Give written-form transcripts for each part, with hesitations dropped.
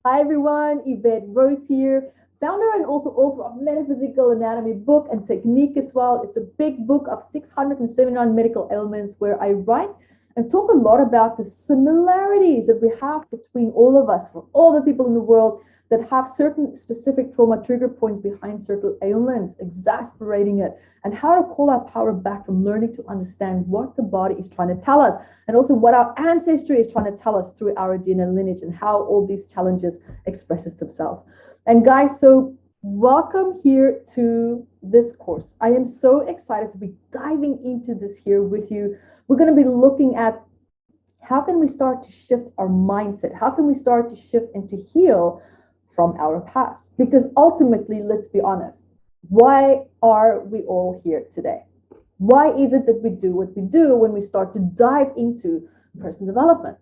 Hi everyone, Evette Rose here, founder and also author of Metaphysical Anatomy book and technique as well. It's a big book of 679 medical ailments where I write and talk a lot about the similarities that we have between all of us, for all the people in the world that have certain specific trauma trigger points behind certain ailments, exasperating it, and how to call our power back from learning to understand what the body is trying to tell us, and also what our ancestry is trying to tell us through our DNA lineage and how all these challenges expresses themselves. And guys, so welcome here to this course. I am so excited to be diving into this here with you. We're going to be looking at how can we start to shift our mindset? How can we start to shift and to heal from our past? Because ultimately, let's be honest, why are we all here today? Why is it that we do what we do when we start to dive into personal development?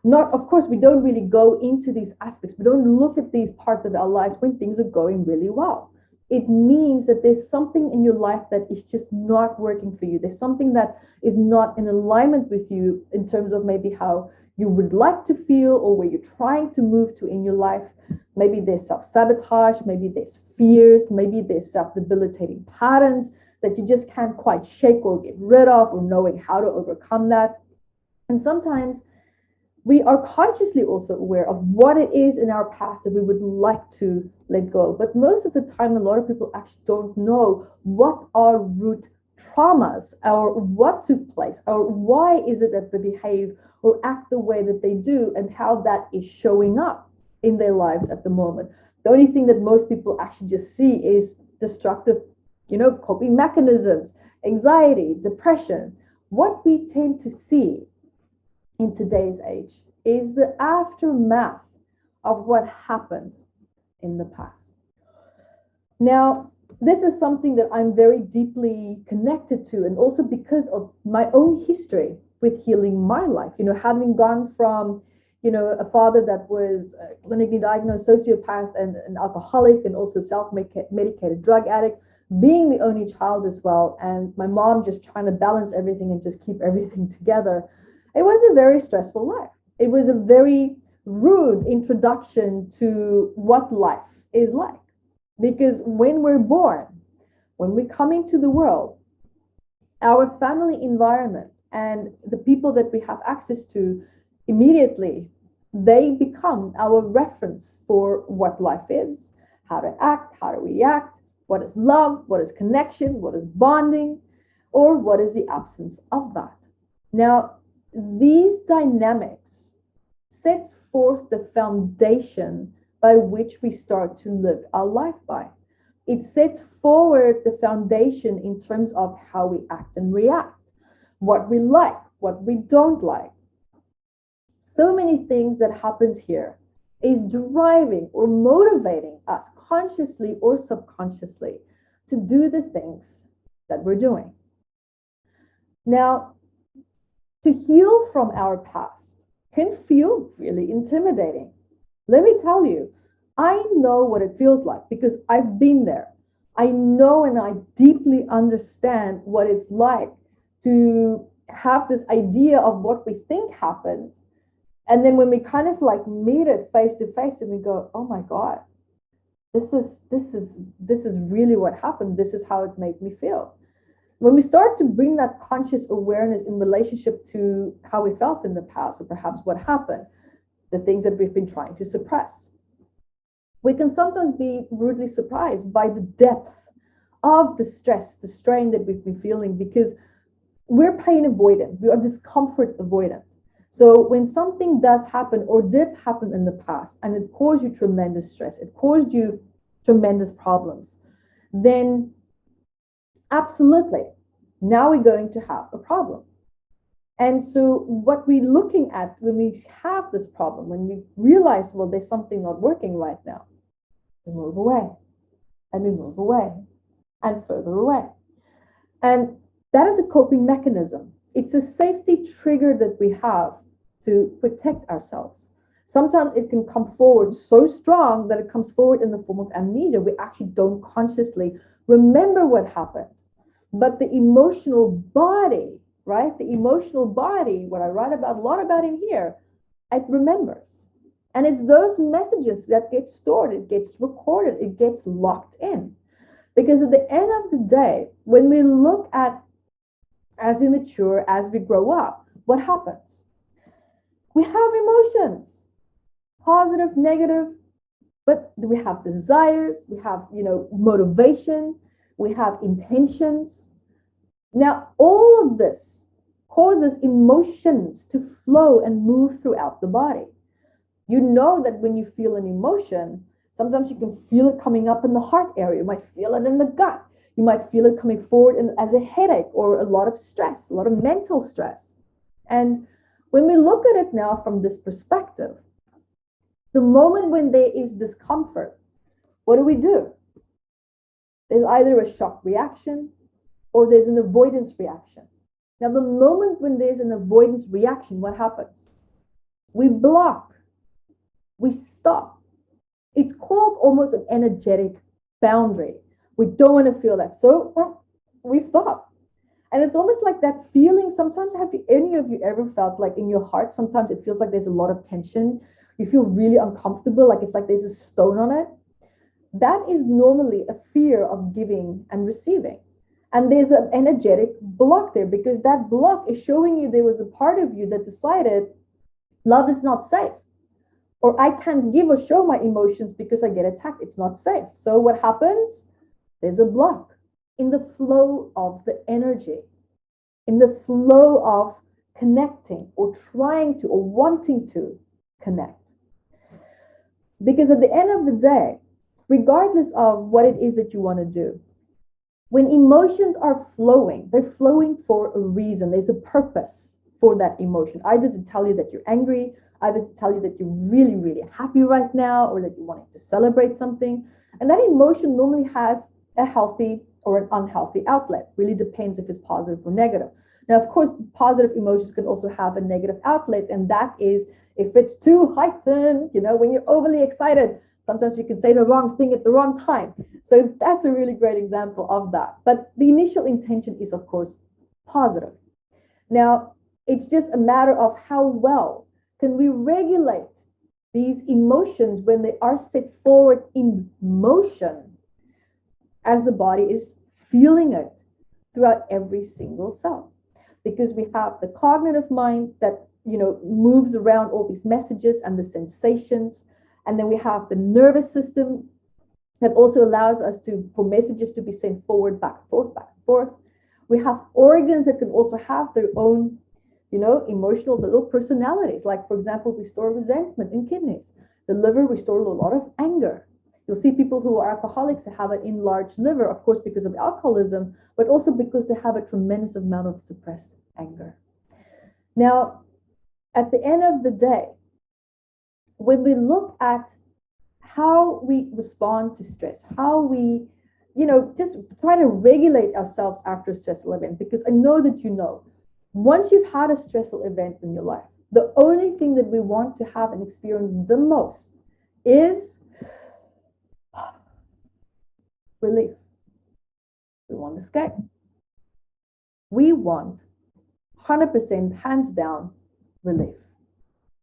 Not, of course, we don't really go into these aspects. We don't look at these parts of our lives when things are going really well. It means that there's something in your life that is just not working for you. There's something that is not in alignment with you in terms of maybe how you would like to feel or where you're trying to move to in your life. Maybe there's self-sabotage, maybe there's fears, maybe there's self-debilitating patterns that you just can't quite shake or get rid of, or knowing how to overcome that. And sometimes we are consciously also aware of what it is in our past that we would like to let go. But most of the time, a lot of people actually don't know what are root traumas, or what took place, or why is it that they behave or act the way that they do, and how that is showing up in their lives at the moment. The only thing that most people actually just see is destructive, coping mechanisms, anxiety, depression. What we tend to see in today's age is the aftermath of what happened in the past. Now, this is something that I'm very deeply connected to, and also because of my own history with healing my life. Having gone from, a father that was a clinically diagnosed sociopath and an alcoholic, and also self-medicated drug addict, being the only child as well, and my mom just trying to balance everything and just keep everything together. It was a very stressful life. It was a very rude introduction to what life is like. Because when we're born, when we come into the world, our family environment and the people that we have access to immediately, they become our reference for what life is, how to act, how to react, what is love, what is connection, what is bonding, or what is the absence of that. Now, these dynamics sets forth the foundation by which we start to live our life by. It sets forward the foundation in terms of how we act and react, what we like, what we don't like. So many things that happens here is driving or motivating us consciously or subconsciously to do the things that we're doing. Now, to heal from our past can feel really intimidating. Let me tell you, I know what it feels like because I've been there. I know and I deeply understand what it's like to have this idea of what we think happened. And then when we kind of like meet it face to face and we go, oh my God, this is really what happened. This is how it made me feel. When we start to bring that conscious awareness in relationship to how we felt in the past, or perhaps what happened, the things that we've been trying to suppress, we can sometimes be rudely surprised by the depth of the stress, the strain that we've been feeling, because we're pain avoidant, we are discomfort avoidant. So when something does happen or did happen in the past and it caused you tremendous stress, it caused you tremendous problems, then absolutely, now we're going to have a problem. And so what we're looking at when we have this problem, when we realize, well, there's something not working right now, we move away and we move away and further away. And that is a coping mechanism. It's a safety trigger that we have to protect ourselves. Sometimes it can come forward so strong that it comes forward in the form of amnesia. We actually don't consciously remember what happened. But the emotional body, right? The emotional body, what I write about a lot about in here, it remembers. And it's those messages that get stored, it gets recorded, it gets locked in. Because at the end of the day, when we look at, as we mature, as we grow up, what happens? We have emotions, positive, negative, but we have desires, we have, motivation, we have intentions. Now, all of this causes emotions to flow and move throughout the body. You know that when you feel an emotion, sometimes you can feel it coming up in the heart area. You might feel it in the gut. You might feel it coming forward as a headache or a lot of stress, a lot of mental stress. And when we look at it now from this perspective, the moment when there is discomfort, what do? There's either a shock reaction or there's an avoidance reaction. Now, the moment when there's an avoidance reaction, what happens? We block. We stop. It's called almost an energetic boundary. We don't want to feel that. So we stop. And it's almost like that feeling. Sometimes, have any of you ever felt like in your heart, sometimes it feels like there's a lot of tension. You feel really uncomfortable, like it's like there's a stone on it. That is normally a fear of giving and receiving. And there's an energetic block there because that block is showing you there was a part of you that decided love is not safe. Or I can't give or show my emotions because I get attacked. It's not safe. So what happens? There's a block in the flow of the energy, in the flow of connecting or trying to or wanting to connect. Because at the end of the day, regardless of what it is that you want to do, when emotions are flowing, they're flowing for a reason. There's a purpose for that emotion, either to tell you that you're angry, either to tell you that you're really, really happy right now, or that you're wanting to celebrate something. And that emotion normally has a healthy or an unhealthy outlet. Really depends if it's positive or negative. Now, of course, positive emotions can also have a negative outlet, and that is if it's too heightened, when you're overly excited, sometimes you can say the wrong thing at the wrong time. So that's a really great example of that. But the initial intention is, of course, positive. Now, it's just a matter of how well can we regulate these emotions when they are set forward in motion as the body is feeling it throughout every single cell. Because we have the cognitive mind that moves around all these messages and the sensations. And then we have the nervous system that also allows us for messages to be sent forward, back and forth, back and forth. We have organs that can also have their own, emotional little personalities. Like, for example, we store resentment in kidneys. The liver, we store a lot of anger. You'll see people who are alcoholics have an enlarged liver, of course, because of alcoholism, but also because they have a tremendous amount of suppressed anger. Now, at the end of the day, when we look at how we respond to stress, how we, just try to regulate ourselves after a stressful event, because I know that once you've had a stressful event in your life, the only thing that we want to have and experience the most is relief. We want escape. We want 100% hands down relief.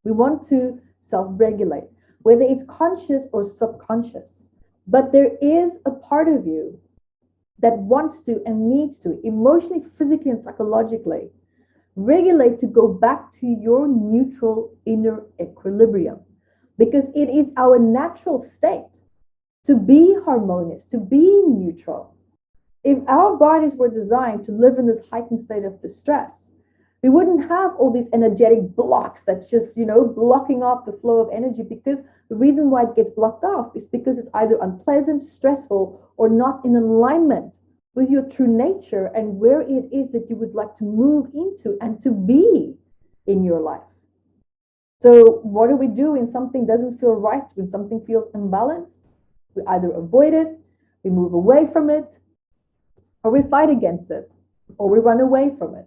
We want to self-regulate, whether it's conscious or subconscious. But there is a part of you that wants to and needs to, emotionally, physically, and psychologically, regulate to go back to your neutral inner equilibrium. Because it is our natural state to be harmonious, to be neutral. If our bodies were designed to live in this heightened state of distress, we wouldn't have all these energetic blocks that's just, blocking off the flow of energy, because the reason why it gets blocked off is because it's either unpleasant, stressful, or not in alignment with your true nature and where it is that you would like to move into and to be in your life. So what do we do when something doesn't feel right, when something feels imbalanced? We either avoid it, we move away from it, or we fight against it, or we run away from it.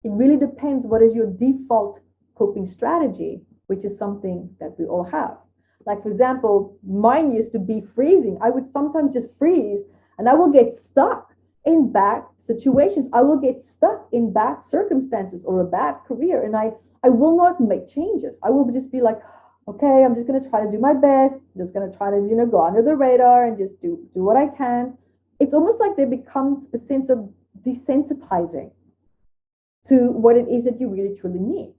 It really depends what is your default coping strategy, which is something that we all have. Like, for example, mine used to be freezing. I would sometimes just freeze and I will get stuck in bad situations. I will get stuck in bad circumstances or a bad career, and I will not make changes. I will just be like, Okay, I'm just going to try to do my best. I'm just going to try to, go under the radar and just do what I can. It's almost like there becomes a sense of desensitizing to what it is that you really truly need.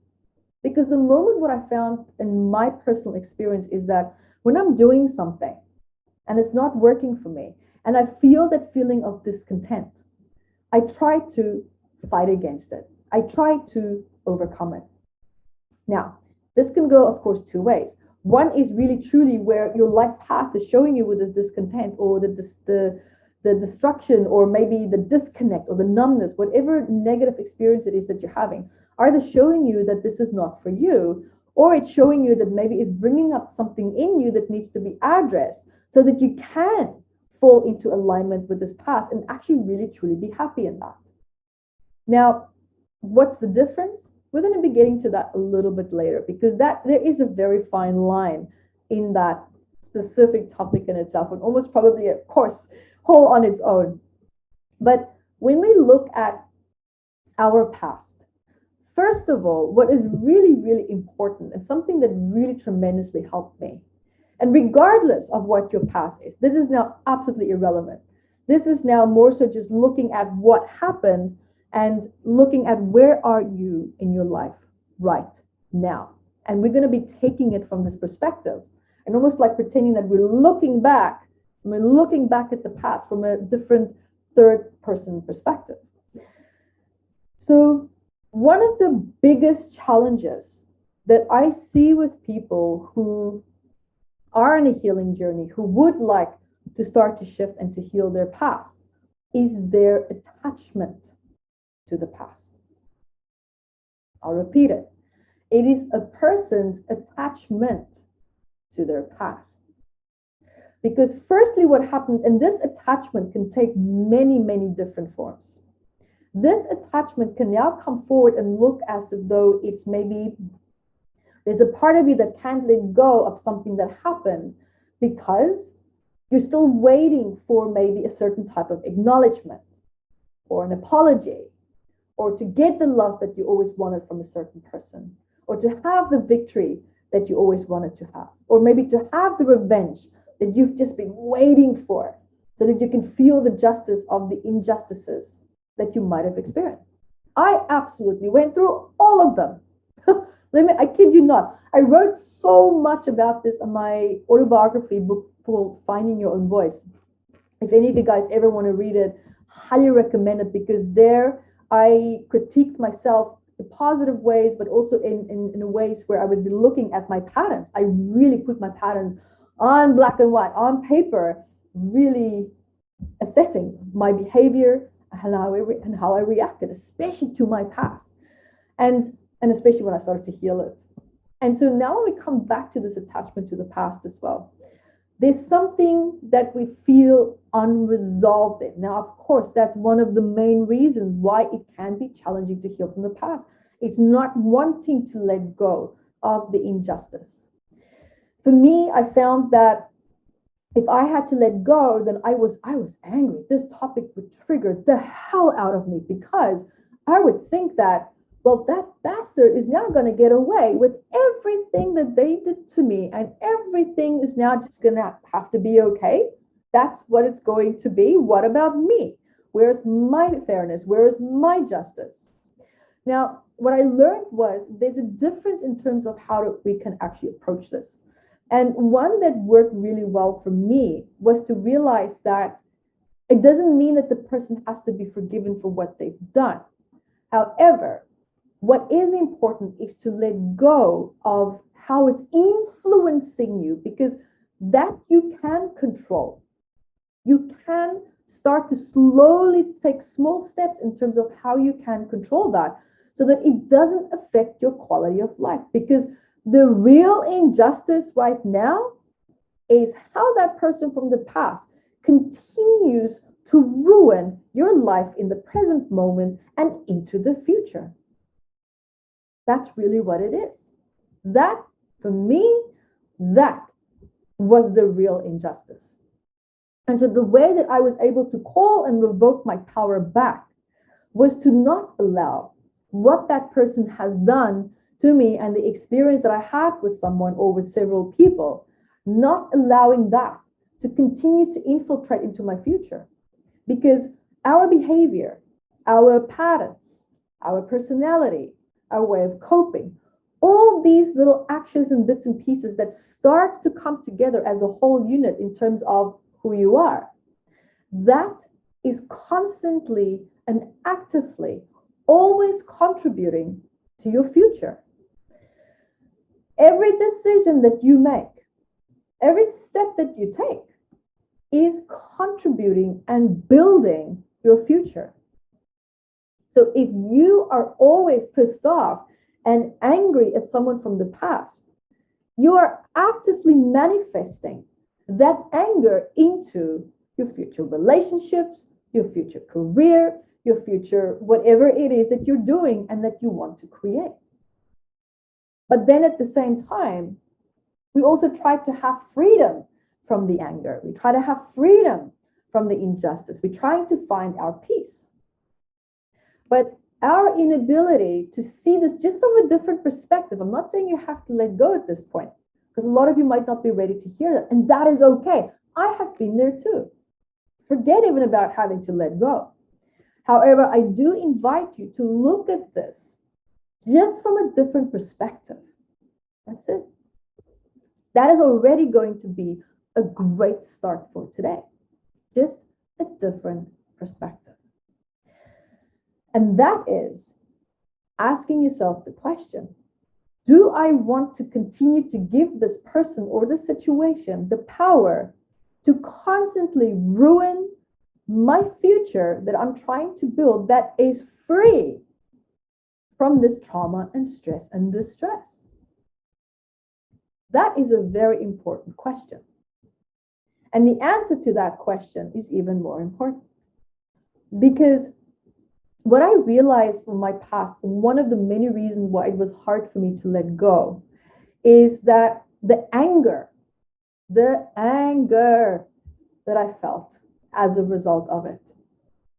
Because the moment what I found in my personal experience is that when I'm doing something and it's not working for me, and I feel that feeling of discontent, I try to fight against it. I try to overcome it. Now, this can go, of course, two ways. One is really truly where your life path is showing you with this discontent or the destruction or maybe the disconnect or the numbness, whatever negative experience it is that you're having, either showing you that this is not for you, or it's showing you that maybe it's bringing up something in you that needs to be addressed so that you can fall into alignment with this path and actually really truly be happy in that. Now, what's the difference? We're going to be getting to that a little bit later, because that there is a very fine line in that specific topic in itself, and almost probably a course whole on its own. But when we look at our past, first of all, what is really, really important and something that really tremendously helped me, and regardless of what your past is, this is now absolutely irrelevant. This is now more so just looking at what happened and looking at where are you in your life right now. And we're going to be taking it from this perspective and almost like pretending that we're looking back at the past from a different third person perspective. So one of the biggest challenges that I see with people who are on a healing journey, who would like to start to shift and to heal their past, is their attachment to the past. I'll repeat it. It is a person's attachment to their past. Because firstly, what happens, and this attachment can take many, many different forms. This attachment can now come forward and look as if though it's maybe there's a part of you that can't let go of something that happened because you're still waiting for maybe a certain type of acknowledgement or an apology, or to get the love that you always wanted from a certain person, or to have the victory that you always wanted to have, or maybe to have the revenge that you've just been waiting for so that you can feel the justice of the injustices that you might have experienced. I absolutely went through all of them. I kid you not. I wrote so much about this in my autobiography book called Finding Your Own Voice. If any of you guys ever want to read it, highly recommend it, because there I critiqued myself in positive ways, but also in ways where I would be looking at my patterns. I really put my patterns on black and white, on paper, really assessing my behavior and how I reacted, especially to my past. And especially when I started to heal it. And so now when we come back to this attachment to the past as well, there's something that we feel unresolved in. Now, of course, that's one of the main reasons why it can be challenging to heal from the past. It's not wanting to let go of the injustice. For me, I found that if I had to let go, then I was angry. This topic would trigger the hell out of me, because I would think that, well, that bastard is now going to get away with everything that they did to me, and everything is now just going to have to be okay. That's what it's going to be. What about me? Where's my fairness? Where's my justice? Now, what I learned was there's a difference in terms of how we can actually approach this. And one that worked really well for me was to realize that it doesn't mean that the person has to be forgiven for what they've done. However, what is important is to let go of how it's influencing you, because that you can control. You can start to slowly take small steps in terms of how you can control that so that it doesn't affect your quality of life. Because the real injustice right now is how that person from the past continues to ruin your life in the present moment and into the future. That's really what it is. That, for me, that was the real injustice. And so the way that I was able to call and revoke my power back was to not allow what that person has done to me and the experience that I had with someone or with several people, not allowing that to continue to infiltrate into my future. Because our behavior, our patterns, our personality, our way of coping, all these little actions and bits and pieces that start to come together as a whole unit in terms of who you are, that is constantly and actively always contributing to your future. Every decision that you make, every step that you take is contributing and building your future. So if you are always pissed off and angry at someone from the past, you are actively manifesting that anger into your future relationships, your future career, your future whatever it is that you're doing and that you want to create. But then at the same time, we also try to have freedom from the anger. We try to have freedom from the injustice. We're trying to find our peace. But our inability to see this just from a different perspective, I'm not saying you have to let go at this point, because a lot of you might not be ready to hear that, and that is okay. I have been there too. Forget even about having to let go. However, I do invite you to look at this just from a different perspective. That's it. That is already going to be a great start for today. Just a different perspective. And that is asking yourself the question, do I want to continue to give this person or this situation the power to constantly ruin my future that I'm trying to build that is free from this trauma and stress and distress? That is a very important question. And the answer to that question is even more important. Because what I realized from my past, and one of the many reasons why it was hard for me to let go, is that the anger that I felt as a result of it,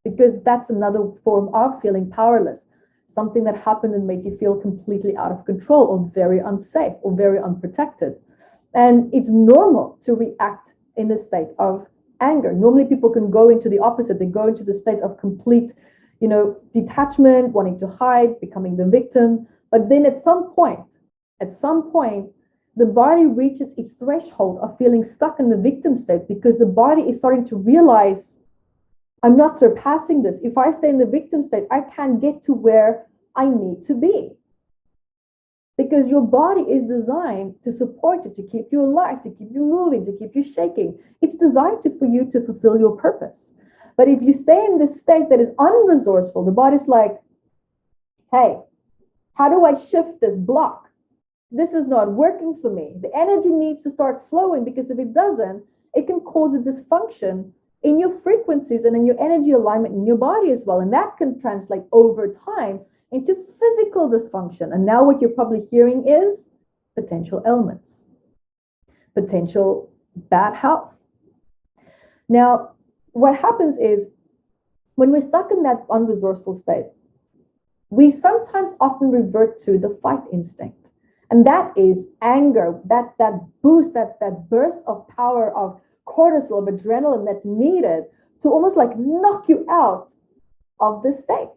because that's another form of feeling powerless, something that happened and made you feel completely out of control or very unsafe or very unprotected. And it's normal to react in a state of anger. Normally people can go into the opposite. They go into the state of complete, detachment, wanting to hide, becoming the victim. But then at some point, the body reaches its threshold of feeling stuck in the victim state, because the body is starting to realize, I'm not surpassing this. If I stay in the victim state, I can't get to where I need to be. Because your body is designed to support you, to keep you alive, to keep you moving, to keep you shaking. It's designed for you to fulfill your purpose. But if you stay in this state that is unresourceful, the body's like, hey, how do I shift this block? This is not working for me. The energy needs to start flowing, because if it doesn't, it can cause a dysfunction in your frequencies and in your energy alignment in your body as well. And that can translate over time into physical dysfunction. And now what you're probably hearing is potential ailments, potential bad health. Now, what happens is when we're stuck in that unresourceful state, we sometimes often revert to the fight instinct. And that is anger, that boost, that burst of power of cortisol, of adrenaline that's needed to almost like knock you out of the state.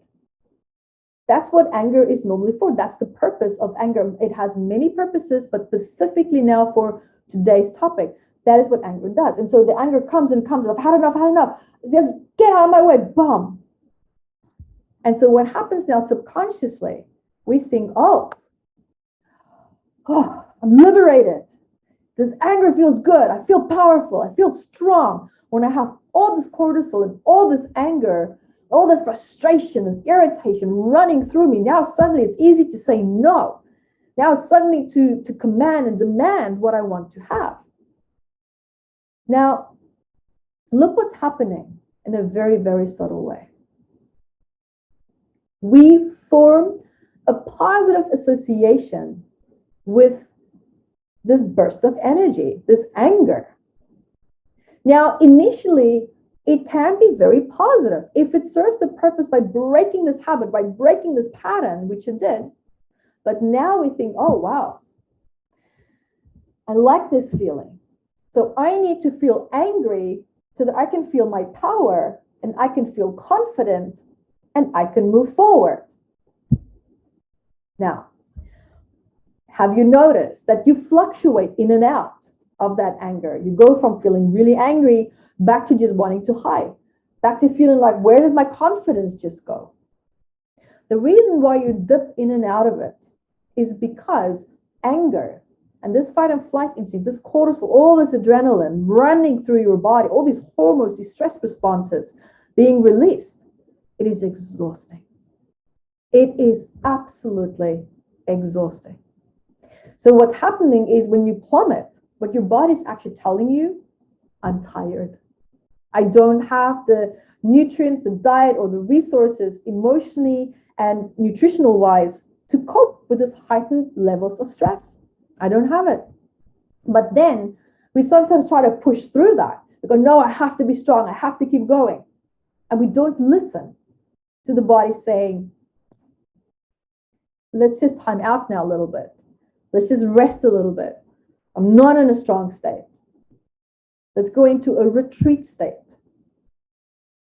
That's what anger is normally for. That's the purpose of anger. It has many purposes, but specifically now for today's topic, that is what anger does. And so the anger comes and comes. I've had enough. Just get out of my way. Boom. And so what happens now subconsciously, we think, oh, I'm liberated. This anger feels good. I feel powerful. I feel strong. When I have all this cortisol and all this anger, all this frustration and irritation running through me, now suddenly it's easy to say no. Now it's suddenly to command and demand what I want to have. Now, look what's happening in a very, very subtle way. We form a positive association with this burst of energy, this anger. Now, initially, it can be very positive. If it serves the purpose by breaking this habit, by breaking this pattern, which it did, But now we think, oh, wow, I like this feeling. So I need to feel angry so that I can feel my power and I can feel confident and I can move forward. Now, have you noticed that you fluctuate in and out of that anger? You go from feeling really angry back to just wanting to hide, back to feeling like, where did my confidence just go? The reason why you dip in and out of it is because anger and this fight and flight instinct, this cortisol, all this adrenaline running through your body, all these hormones, these stress responses being released, it is exhausting. It is absolutely exhausting. So what's happening is when you plummet, what your body's actually telling you, I'm tired. I don't have the nutrients, the diet, or the resources emotionally and nutritional wise to cope with this heightened levels of stress. I don't have it. But then we sometimes try to push through that. We go, no, I have to be strong. I have to keep going. And we don't listen to the body saying, let's just time out now a little bit. Let's just rest a little bit. I'm not in a strong state. Let's go into a retreat state.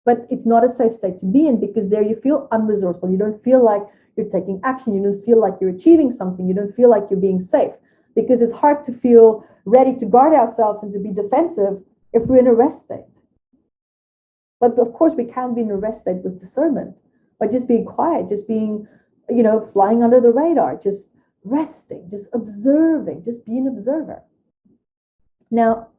But it's not a safe state to be in because there you feel unresourceful. You don't feel like you're taking action. You don't feel like you're achieving something. You don't feel like you're being safe because it's hard to feel ready to guard ourselves and to be defensive if we're in a rest state. But of course, we can't be in a rest state with discernment, but just being quiet, just being, flying under the radar, just resting, just observing, just be an observer. Now,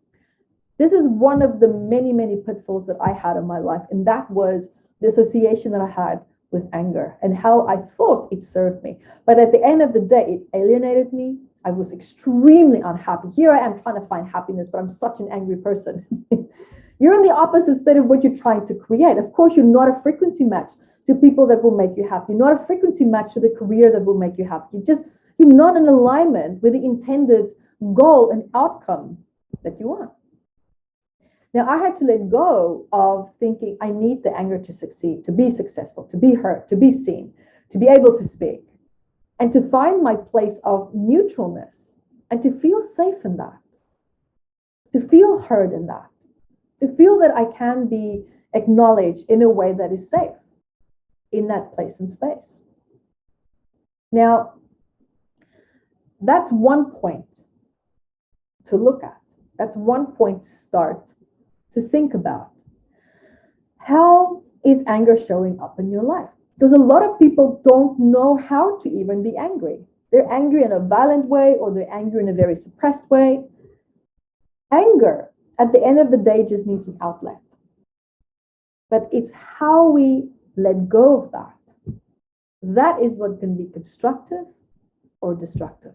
this is one of the many, many pitfalls that I had in my life, and that was the association that I had with anger and how I thought it served me. But at the end of the day, it alienated me. I was extremely unhappy. Here I am trying to find happiness, but I'm such an angry person. You're in the opposite state of what you're trying to create. Of course, you're not a frequency match to people that will make you happy. You're not a frequency match to the career that will make you happy. You're not in alignment with the intended goal and outcome that you want. Now, I had to let go of thinking I need the anger to succeed, to be successful, to be heard, to be seen, to be able to speak, and to find my place of neutralness and to feel safe in that, to feel heard in that, to feel that I can be acknowledged in a way that is safe in that place and space. Now, that's one point to look at. That's one point to start to think about. How is anger showing up in your life? Because a lot of people don't know how to even be angry. They're angry in a violent way or they're angry in a very suppressed way. Anger, at the end of the day, just needs an outlet. But it's how we let go of that. That is what can be constructive or destructive.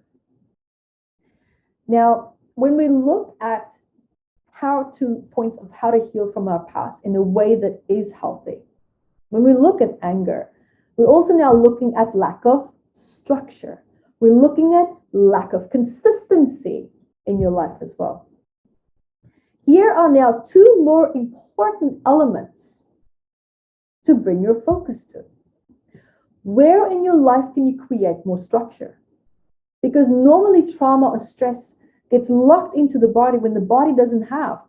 Now, when we look at points of how to heal from our past in a way that is healthy, when we look at anger, we're also now looking at lack of structure. We're looking at lack of consistency in your life as well. Here are now two more important elements to bring your focus to. Where in your life can you create more structure? Because normally trauma or stress gets locked into the body when the body doesn't have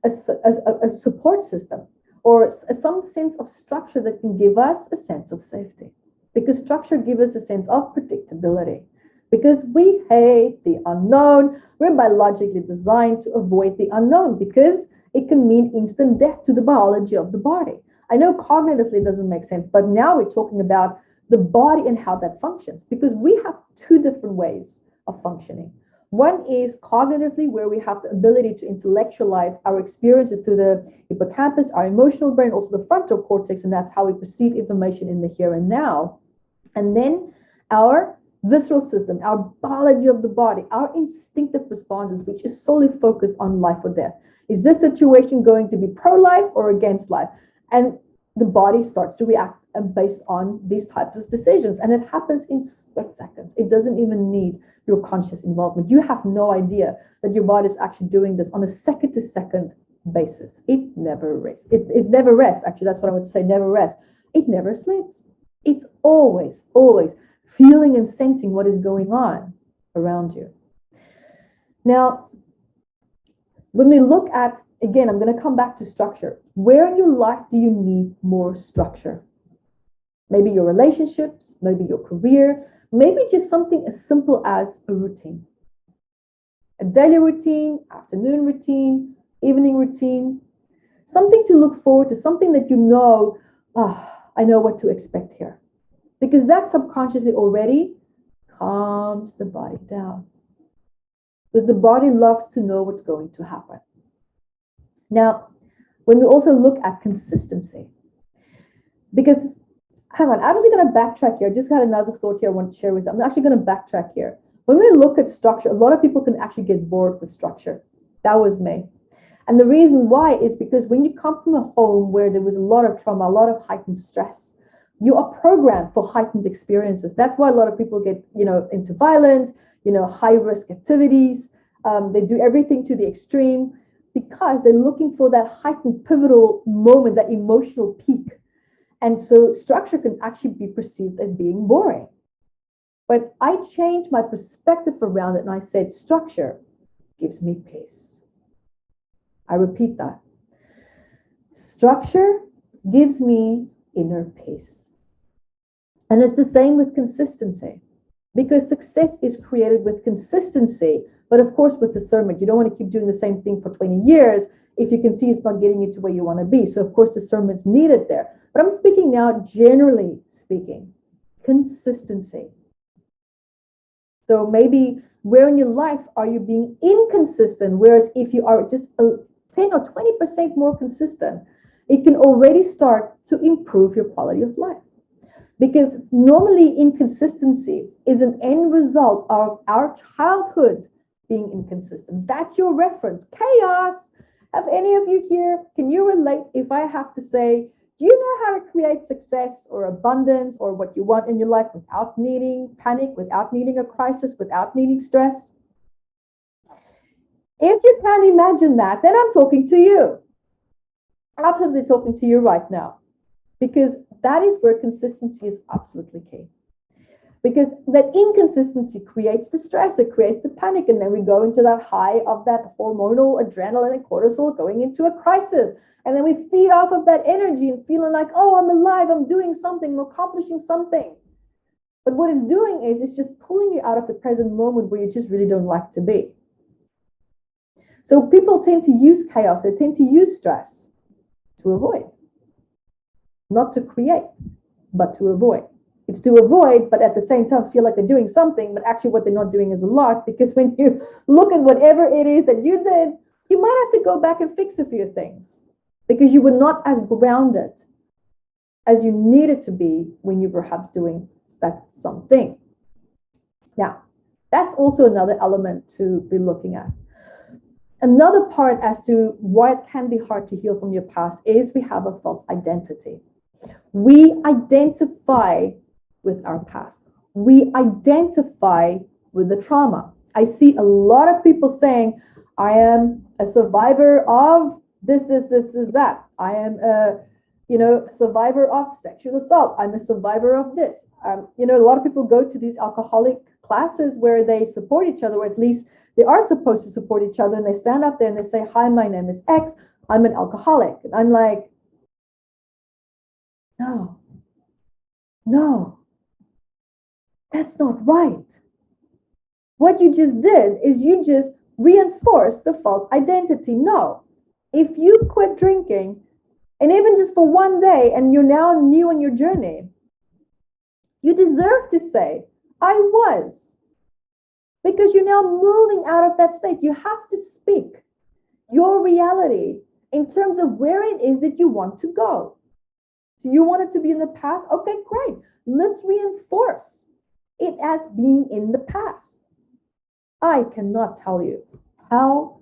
a support system or some sense of structure that can give us a sense of safety. Because structure gives us a sense of predictability. Because we hate the unknown. We're biologically designed to avoid the unknown because it can mean instant death to the biology of the body. I know cognitively it doesn't make sense, but now we're talking about the body and how that functions because we have two different ways of functioning. One is cognitively, where we have the ability to intellectualize our experiences through the hippocampus, our emotional brain, also the frontal cortex, and that's how we perceive information in the here and now. And then our visceral system, our biology of the body, our instinctive responses, which is solely focused on life or death. Is this situation going to be pro-life or against life? And the body starts to react based on these types of decisions. And it happens in split seconds. It doesn't even need your conscious involvement. You have no idea that your body is actually doing this on a second-to-second basis. It never rests. It never rests. Actually, that's what I would say, never rests. It never sleeps. It's always feeling and sensing what is going on around you. Now, when we look at, again, I'm going to come back to structure. Where in your life do you need more structure? Maybe your relationships, maybe your career, maybe just something as simple as a routine. A daily routine, afternoon routine, evening routine, something to look forward to, something that you know, I know what to expect here. Because that subconsciously already calms the body down. Because the body loves to know what's going to happen. Now, when we also look at consistency, because, hang on, I'm actually going to backtrack here. I just got another thought here I want to share with you. I'm actually going to backtrack here. When we look at structure, a lot of people can actually get bored with structure. That was me. And the reason why is because when you come from a home where there was a lot of trauma, a lot of heightened stress, you are programmed for heightened experiences. That's why a lot of people get, into violence, high risk activities. They do everything to the extreme because they're looking for that heightened pivotal moment, that emotional peak. And so structure can actually be perceived as being boring. But I changed my perspective around it and I said, structure gives me peace. I repeat that. Structure gives me inner peace. And it's the same with consistency, because success is created with consistency, but of course with discernment. You don't want to keep doing the same thing for 20 years if you can see it's not getting you to where you want to be. So of course discernment's needed there. But I'm speaking now, generally speaking, consistency. So maybe where in your life are you being inconsistent? Whereas if you are just 10 or 20% more consistent, it can already start to improve your quality of life. Because normally inconsistency is an end result of our childhood being inconsistent. That's your reference. Chaos. Have any of you here, can you relate if I have to say, do you know how to create success or abundance or what you want in your life without needing panic, without needing a crisis, without needing stress? If you can't imagine that, then I'm talking to you. I'm absolutely talking to you right now. Because that is where consistency is absolutely key. Because that inconsistency creates the stress, it creates the panic, and then we go into that high of that hormonal adrenaline and cortisol going into a crisis. And then we feed off of that energy and feeling like, oh, I'm alive, I'm doing something, I'm accomplishing something. But what it's doing is it's just pulling you out of the present moment where you just really don't like to be. So people tend to use chaos, they tend to use stress to avoid. Not to create, but to avoid. It's to avoid, but at the same time feel like they're doing something, but actually what they're not doing is a lot, because when you look at whatever it is that you did, you might have to go back and fix a few things because you were not as grounded as you needed to be when you were perhaps doing that something. Now, that's also another element to be looking at. Another part as to why it can be hard to heal from your past is we have a false identity. We identify with our past. We identify with the trauma. I see a lot of people saying, I am a survivor of this, that. I am a, survivor of sexual assault. I'm a survivor of this. A lot of people go to these alcoholic classes where they support each other, or at least they are supposed to support each other, and they stand up there and they say, hi, my name is X. I'm an alcoholic. And I'm like, no, that's not right. What you just did is you just reinforced the false identity. No, if you quit drinking, and even just for one day, and you're now new on your journey, you deserve to say, I was. Because you're now moving out of that state. You have to speak your reality in terms of where it is that you want to go. Do you want it to be in the past? Okay, great. Let's reinforce it as being in the past. I cannot tell you how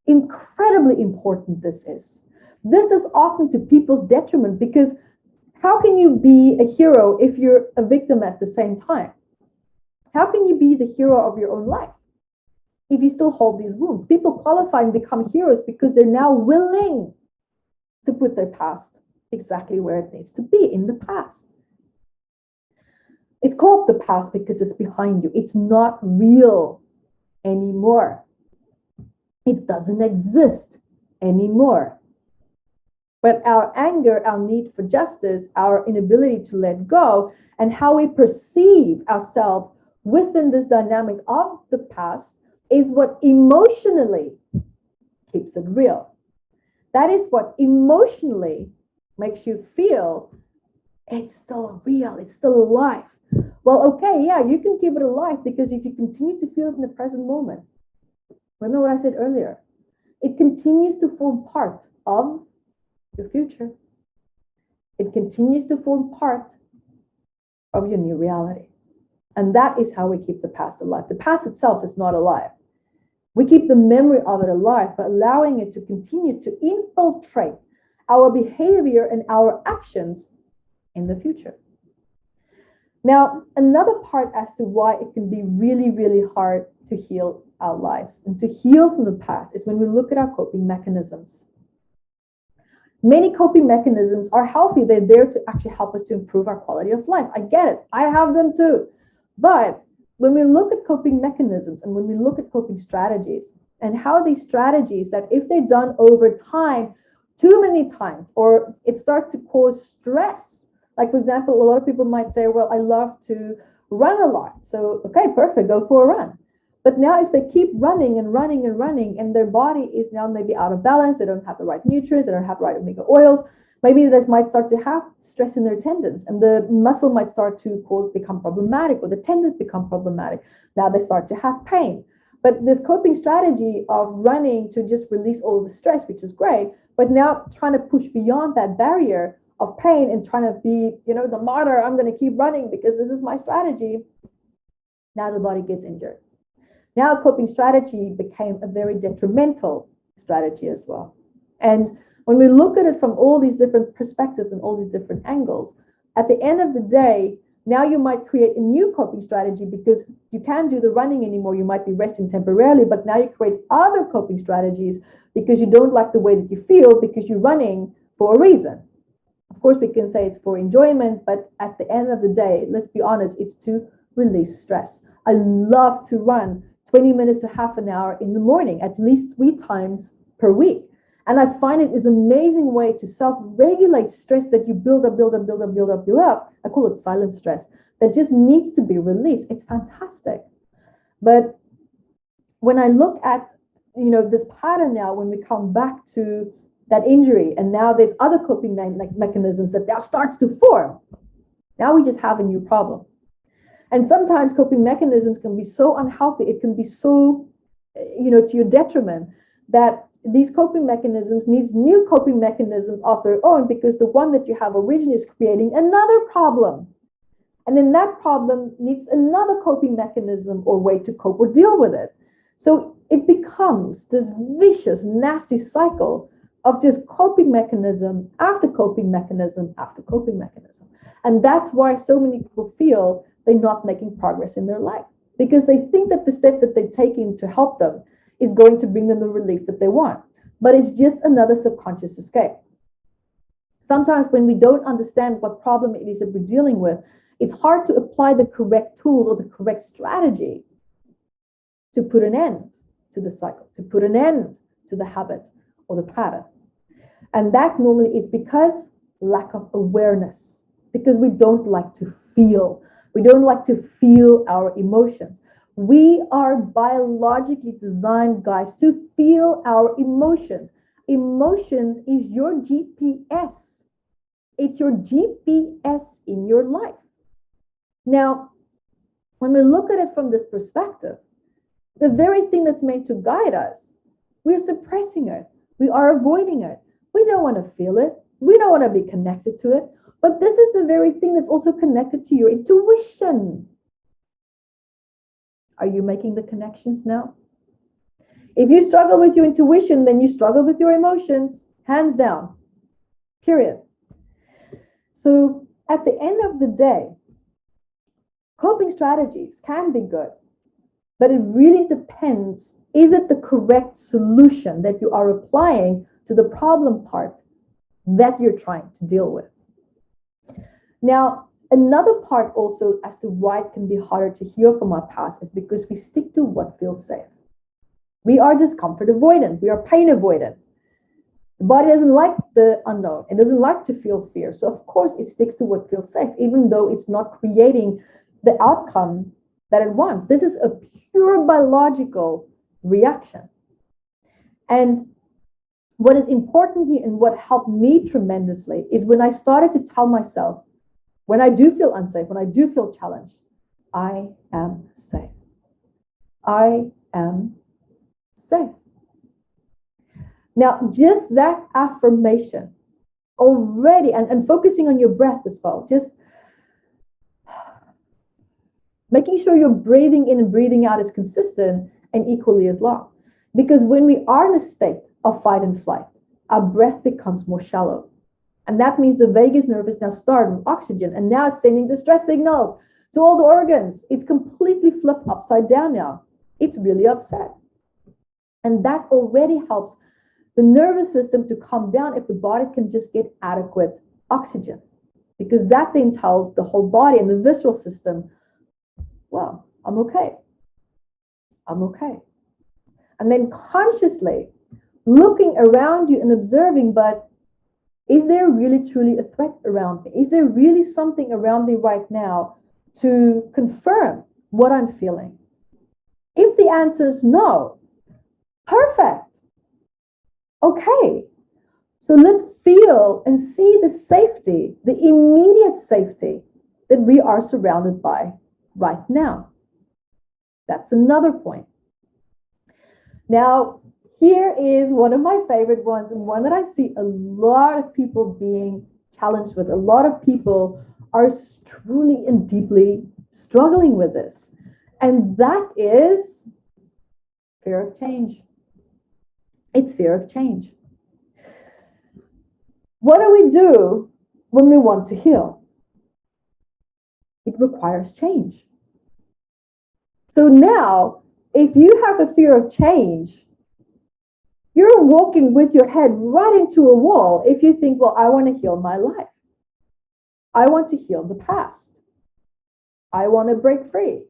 incredibly important this is. This is often to people's detriment, because how can you be a hero if you're a victim at the same time? How can you be the hero of your own life if you still hold these wounds? People qualify and become heroes because they're now willing to put their past exactly where it needs to be, in the past. It's called the past because it's behind you. It's not real anymore. It doesn't exist anymore. But our anger, our need for justice, our inability to let go, and how we perceive ourselves within this dynamic of the past is what emotionally keeps it real. That is what emotionally makes you feel it's still real, it's still alive. Well, okay, yeah, you can keep it alive because if you continue to feel it in the present moment, remember what I said earlier, it continues to form part of your future. It continues to form part of your new reality. And that is how we keep the past alive. The past itself is not alive. We keep the memory of it alive by allowing it to continue to infiltrate our behavior and our actions in the future. Now, another part as to why it can be really, really hard to heal our lives and to heal from the past is when we look at our coping mechanisms. Many coping mechanisms are healthy. They're there to actually help us to improve our quality of life. I get it. I have them too. But when we look at coping mechanisms and when we look at coping strategies and how these strategies that if they're done over time, too many times, or it starts to cause stress. Like, for example, a lot of people might say, well, I love to run a lot. So, okay, perfect, go for a run. But now if they keep running and running and running and their body is now maybe out of balance, they don't have the right nutrients, they don't have the right omega oils, maybe they might start to have stress in their tendons and the muscle might start to become problematic or the tendons become problematic. Now they start to have pain. But this coping strategy of running to just release all the stress, which is great, but now trying to push beyond that barrier of pain and trying to be, the martyr, I'm going to keep running because this is my strategy. Now the body gets injured. Now coping strategy became a very detrimental strategy as well. And when we look at it from all these different perspectives and all these different angles, at the end of the day, now you might create a new coping strategy because you can't do the running anymore. You might be resting temporarily, but now you create other coping strategies because you don't like the way that you feel because you're running for a reason. Of course, we can say it's for enjoyment, but at the end of the day, let's be honest, it's to release stress. I love to run 20 minutes to half an hour in the morning, at least 3 times per week. And I find it is an amazing way to self-regulate stress that you build up. I call it silent stress that just needs to be released. It's fantastic. But when I look at, this pattern now, when we come back to that injury, and now there's other coping mechanisms that now starts to form, now we just have a new problem. And sometimes coping mechanisms can be so unhealthy, it can be so, to your detriment, that these coping mechanisms needs new coping mechanisms of their own because the one that you have originally is creating another problem. And then that problem needs another coping mechanism or way to cope or deal with it. So it becomes this vicious, nasty cycle of just coping mechanism after coping mechanism after coping mechanism. And that's why so many people feel they're not making progress in their life because they think that the step that they're taking to help them is going to bring them the relief that they want. But it's just another subconscious escape. Sometimes when we don't understand what problem it is that we're dealing with, it's hard to apply the correct tools or the correct strategy to put an end to the cycle, to put an end to the habit or the pattern. And that normally is because lack of awareness, because we don't like to feel. We don't like to feel our emotions. We are biologically designed, guys, to feel our emotions. Emotions is your GPS. It's your GPS in your life. Now, when we look at it from this perspective, the very thing that's meant to guide us, we're suppressing it. We are avoiding it. We don't want to feel it. We don't want to be connected to it. But this is the very thing that's also connected to your intuition. Are you making the connections now? If you struggle with your intuition, then you struggle with your emotions, hands down, period. So at the end of the day, coping strategies can be good, but it really depends, is it the correct solution that you are applying to the problem part that you're trying to deal with? Now, Another part also as to why it can be harder to heal from our past is because we stick to what feels safe. We are discomfort avoidant. We are pain avoidant. The body doesn't like the unknown. It doesn't like to feel fear. So of course it sticks to what feels safe, even though it's not creating the outcome that it wants. This is a pure biological reaction. And what is important here and what helped me tremendously is when I started to tell myself, when I do feel unsafe, when I do feel challenged, I am safe. I am safe. Now, just that affirmation already, and focusing on your breath as well, just making sure your breathing in and breathing out is consistent and equally as long. Because when we are in a state of fight and flight, our breath becomes more shallow. And that means the vagus nerve is now starved with oxygen, and now it's sending distress signals to all the organs. It's completely flipped upside down now. It's really upset. And that already helps the nervous system to calm down if the body can just get adequate oxygen. Because that then tells the whole body and the visceral system, well, I'm okay. I'm okay. And then consciously looking around you and observing, but is there really truly a threat around me? Is there really something around me right now to confirm what I'm feeling? If the answer is no, perfect. Okay. So let's feel and see the safety, the immediate safety that we are surrounded by right now. That's another point. Now, here is one of my favorite ones, and one that I see a lot of people being challenged with. A lot of people are truly and deeply struggling with this. And that is fear of change. It's fear of change. What do we do when we want to heal? It requires change. So now, if you have a fear of change, you're walking with your head right into a wall if you think, well, I want to heal my life. I want to heal the past. I want to break free.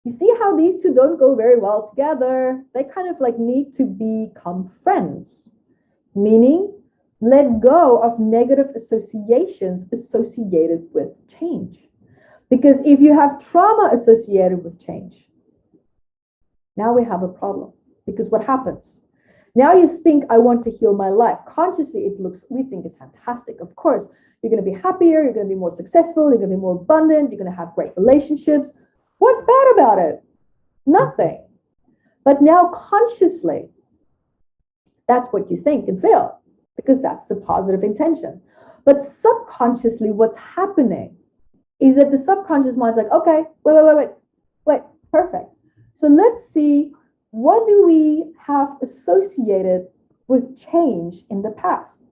You see how these two don't go very well together? They kind of like need to become friends, meaning let go of negative associations associated with change. Because if you have trauma associated with change, now we have a problem. Because what happens? Now you think, I want to heal my life. Consciously, we think it's fantastic. Of course, you're going to be happier, you're going to be more successful, you're going to be more abundant, you're going to have great relationships. What's bad about it? Nothing. But now consciously, that's what you think and feel, because that's the positive intention. But subconsciously, what's happening is that the subconscious mind's like, okay, wait, perfect. So let's see, what do we have associated with change in the past?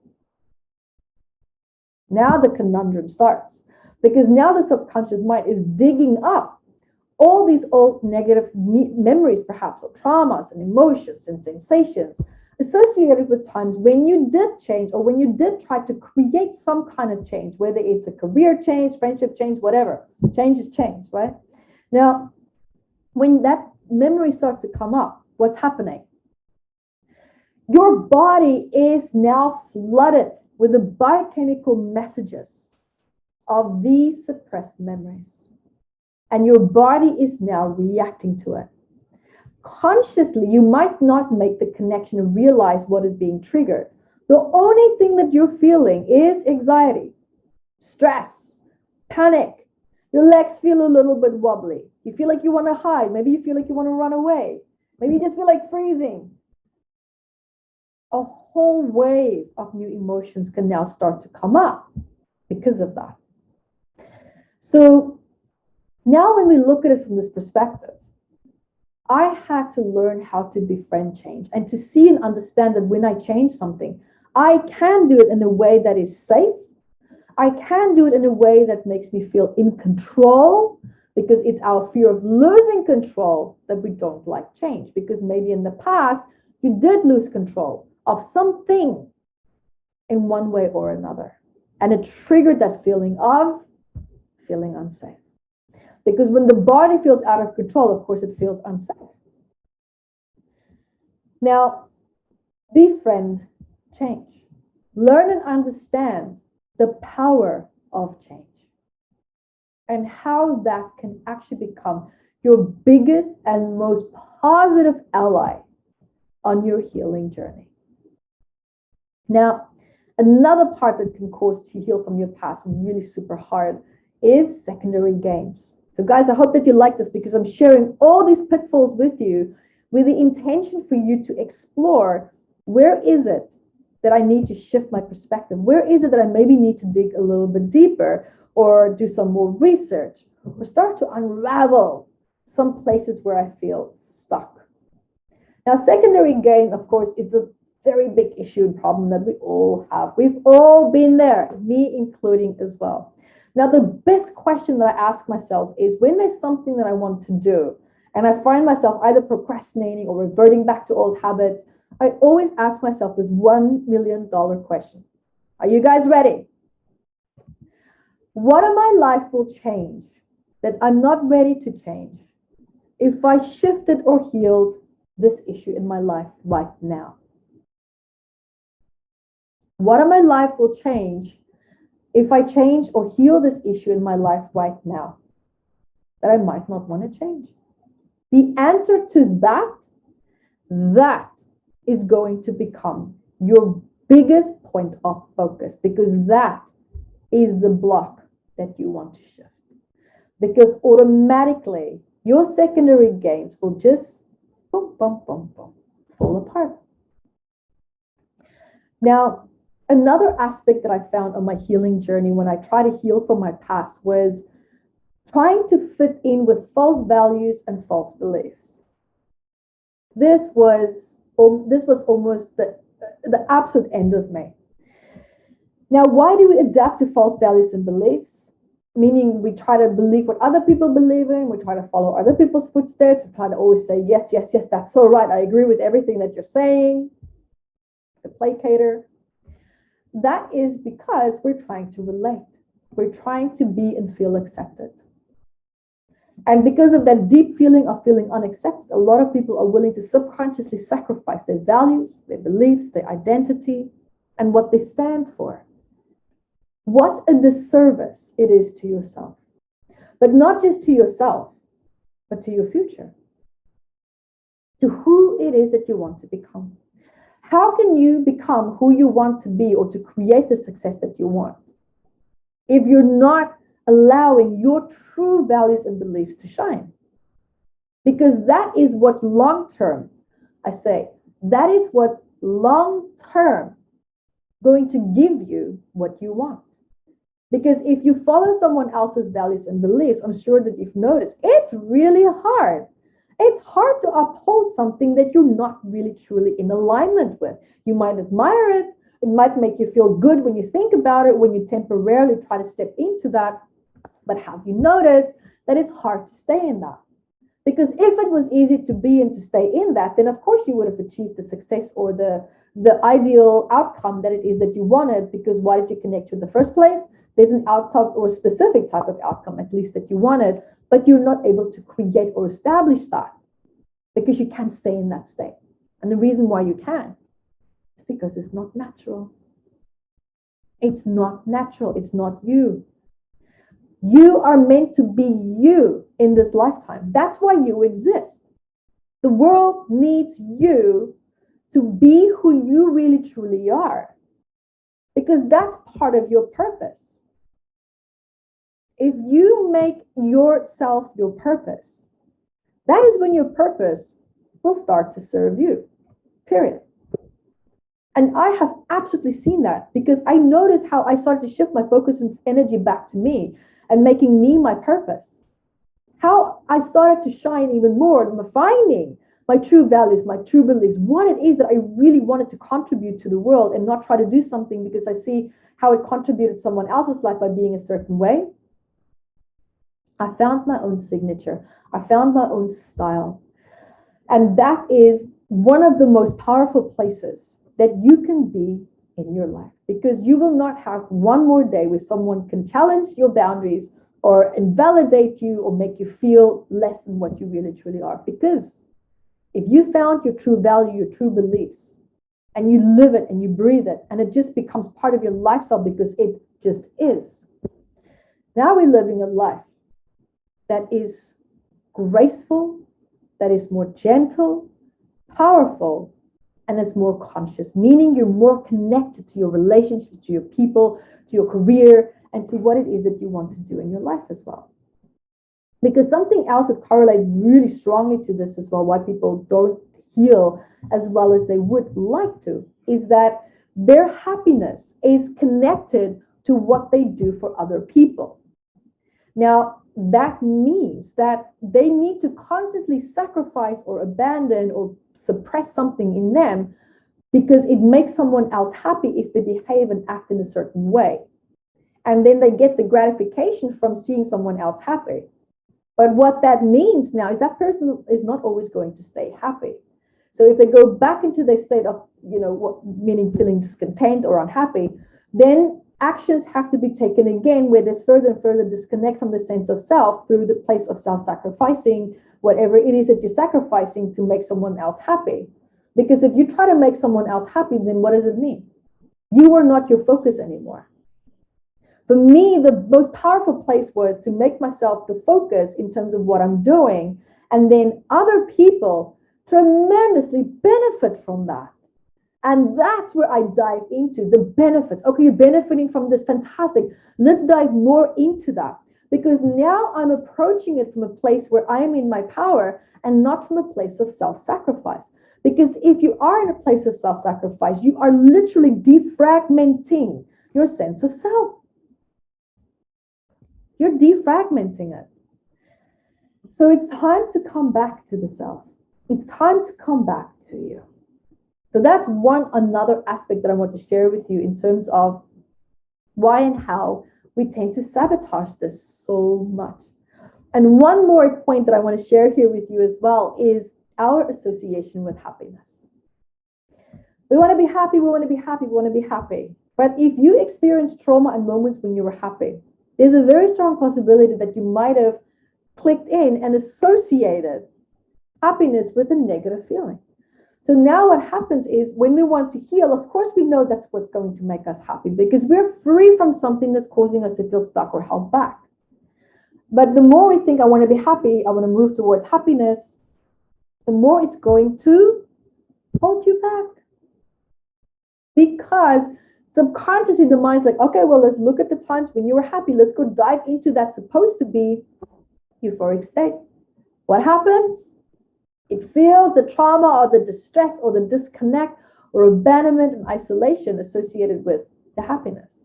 Now the conundrum starts, because now the subconscious mind is digging up all these old negative memories, perhaps, or traumas and emotions and sensations associated with times when you did change, or when you did try to create some kind of change, whether it's a career change, friendship change, whatever. Change is change, right? Now, when that memory starts to come up, what's happening? Your body is now flooded with the biochemical messages of these suppressed memories. And your body is now reacting to it. Consciously, you might not make the connection and realize what is being triggered. The only thing that you're feeling is anxiety, stress, panic. Your legs feel a little bit wobbly. You feel like you want to hide. Maybe you feel like you want to run away. Maybe you just feel like freezing. A whole wave of new emotions can now start to come up because of that. So now when we look at it from this perspective, I had to learn how to befriend change and to see and understand that when I change something, I can do it in a way that is safe. I can do it in a way that makes me feel in control, because it's our fear of losing control that we don't like change. Because maybe in the past, you did lose control of something in one way or another. And it triggered that feeling of feeling unsafe. Because when the body feels out of control, of course, it feels unsafe. Now, befriend change. Learn and understand the power of change and how that can actually become your biggest and most positive ally on your healing journey. Now, another part that can cause to heal from your past really super hard is secondary gains. So guys, I hope that you like this because I'm sharing all these pitfalls with you with the intention for you to explore where is it that I need to shift my perspective? Where is it that I maybe need to dig a little bit deeper or do some more research or start to unravel some places where I feel stuck? Now, secondary gain, of course, is the very big issue and problem that we all have. We've all been there, me including as well. Now, the best question that I ask myself is when there's something that I want to do and I find myself either procrastinating or reverting back to old habits, I always ask myself this $1 million question. Are you guys ready? What in my life will change that I'm not ready to change if I shifted or healed this issue in my life right now? What in my life will change if I change or heal this issue in my life right now that I might not want to change? The answer to that is going to become your biggest point of focus, because that is the block that you want to shift. Because automatically your secondary gains will just boom, boom, boom, boom, fall apart. Now, another aspect that I found on my healing journey when I try to heal from my past was trying to fit in with false values and false beliefs. This was almost the absolute end of me. Now, why do we adapt to false values and beliefs? Meaning we try to believe what other people believe in, we try to follow other people's footsteps, we try to always say, yes, yes, yes, that's so right, I agree with everything that you're saying, the placater. That is because we're trying to relate. We're trying to be and feel accepted. And because of that deep feeling of feeling unaccepted, a lot of people are willing to subconsciously sacrifice their values, their beliefs, their identity, and what they stand for. What a disservice it is to yourself. But not just to yourself, but to your future. To who it is that you want to become. How can you become who you want to be or to create the success that you want if you're not allowing your true values and beliefs to shine? Because that is what's long-term, I say, that is what's long-term going to give you what you want. Because if you follow someone else's values and beliefs, I'm sure that you've noticed, it's really hard. It's hard to uphold something that you're not really truly in alignment with. You might admire it. It might make you feel good when you think about it, when you temporarily try to step into that. But have you noticed that it's hard to stay in that? Because if it was easy to be and to stay in that, then of course you would have achieved the success or the ideal outcome that it is that you wanted. Because why did you connect to in the first place? There's an outcome or a specific type of outcome, at least, that you wanted, but you're not able to create or establish that because you can't stay in that state. And the reason why you can't is because it's not natural. It's not natural. It's not you. You are meant to be you in this lifetime. That's why you exist. The world needs you to be who you really truly are, because that's part of your purpose. If you make yourself your purpose, that is when your purpose will start to serve you, period. And I have absolutely seen that because I noticed how I started to shift my focus and energy back to me and making me my purpose. How I started to shine even more, finding my true values, my true beliefs, what it is that I really wanted to contribute to the world and not try to do something because I see how it contributed to someone else's life by being a certain way. I found my own signature. I found my own style. And that is one of the most powerful places that you can be in your life. because you will not have one more day where someone can challenge your boundaries or invalidate you or make you feel less than what you really truly are. Because if you found your true value, your true beliefs, and you live it and you breathe it, and it just becomes part of your lifestyle because it just is. Now we're living a life that is graceful, that is more gentle, powerful, and it's more conscious, meaning you're more connected to your relationships, to your people, to your career, and to what it is that you want to do in your life as well. Because something else that correlates really strongly to this as well, why people don't heal as well as they would like to, is that their happiness is connected to what they do for other people. Now, that means that they need to constantly sacrifice or abandon or suppress something in them because it makes someone else happy if they behave and act in a certain way. And then they get the gratification from seeing someone else happy. But what that means now is that person is not always going to stay happy. So if they go back into their state of, meaning feeling discontent or unhappy, then actions have to be taken again where there's further and further disconnect from the sense of self through the place of self-sacrificing, whatever it is that you're sacrificing to make someone else happy. Because if you try to make someone else happy, then what does it mean? You are not your focus anymore. For me, the most powerful place was to make myself the focus in terms of what I'm doing, and then other people tremendously benefit from that. And that's where I dive into the benefits. Okay, you're benefiting from this, fantastic. Let's dive more into that, because now I'm approaching it from a place where I'm in my power and not from a place of self-sacrifice. Because if you are in a place of self-sacrifice, you are literally defragmenting your sense of self. You're defragmenting it. So it's time to come back to the self. It's time to come back to you. So that's another aspect that I want to share with you in terms of why and how we tend to sabotage this so much. And one more point that I want to share here with you as well is our association with happiness. We want to be happy, we want to be happy, we want to be happy. But if you experience trauma and moments when you were happy, there's a very strong possibility that you might have clicked in and associated happiness with a negative feeling. So now what happens is when we want to heal, of course, we know that's what's going to make us happy because we're free from something that's causing us to feel stuck or held back. But the more we think, I want to be happy, I want to move toward happiness, the more it's going to hold you back. Because subconsciously the mind's like, okay, well, let's look at the times when you were happy. Let's go dive into that supposed to be euphoric state. What happens? It feels the trauma or the distress or the disconnect or abandonment and isolation associated with the happiness.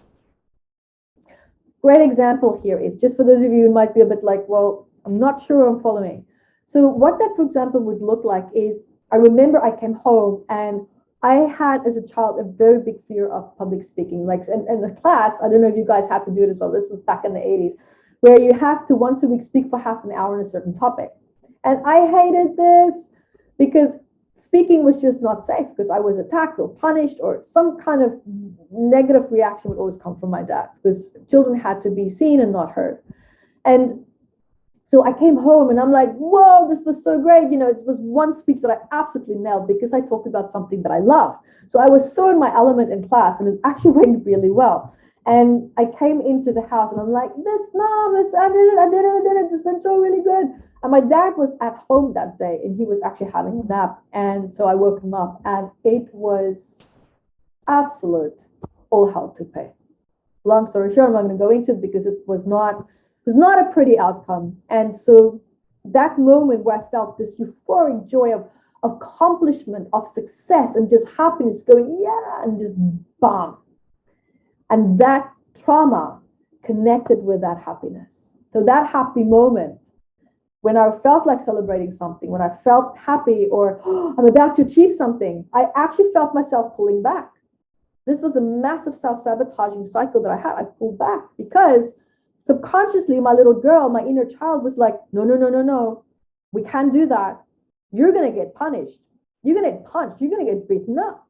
Great example here is, just for those of you who might be a bit like, well, I'm not sure I'm following. So what that, for example, would look like is, I remember I came home and I had, as a child, a very big fear of public speaking. Like in the class, I don't know if you guys have to do it as well. This was back in the 80s, where you have to once a week speak for half an hour on a certain topic. And I hated this because speaking was just not safe because I was attacked or punished or some kind of negative reaction would always come from my dad because children had to be seen and not heard. And so I came home and I'm like, whoa, this was so great. It was one speech that I absolutely nailed because I talked about something that I love. So I was so in my element in class and it actually went really well. And I came into the house and I'm like, Mom, I did it. This went so really good. And my dad was at home that day and he was actually having a nap. And so I woke him up and it was absolute all hell to pay. Long story short, I'm not going to go into it because it was not a pretty outcome. And so that moment where I felt this euphoric joy of accomplishment, of success and just happiness going, yeah, and just bam. And that trauma connected with that happiness. So that happy moment, when I felt like celebrating something, when I felt happy or I'm about to achieve something, I actually felt myself pulling back. This was a massive self-sabotaging cycle that I had. I pulled back because subconsciously my little girl, my inner child was like, no. We can't do that. You're going to get punished. You're going to get punched. You're going to get beaten up.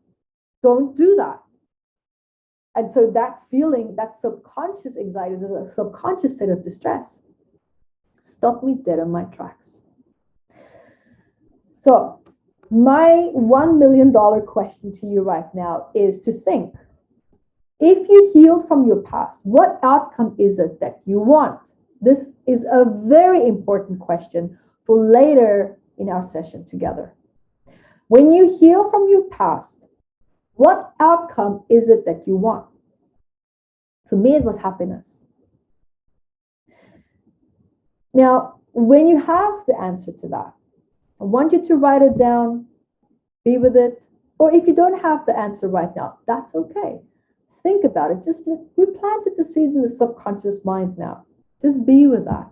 Don't do that. And so that feeling, that subconscious anxiety, the subconscious state of distress, stopped me dead on my tracks. So my $1 million question to you right now is to think, if you healed from your past, what outcome is it that you want? This is a very important question for later in our session together. When you heal from your past, what outcome is it that you want? For me, it was happiness. Now, when you have the answer to that, I want you to write it down, be with it. Or if you don't have the answer right now, that's okay. Think about it. Just we planted the seed in the subconscious mind now. Just be with that.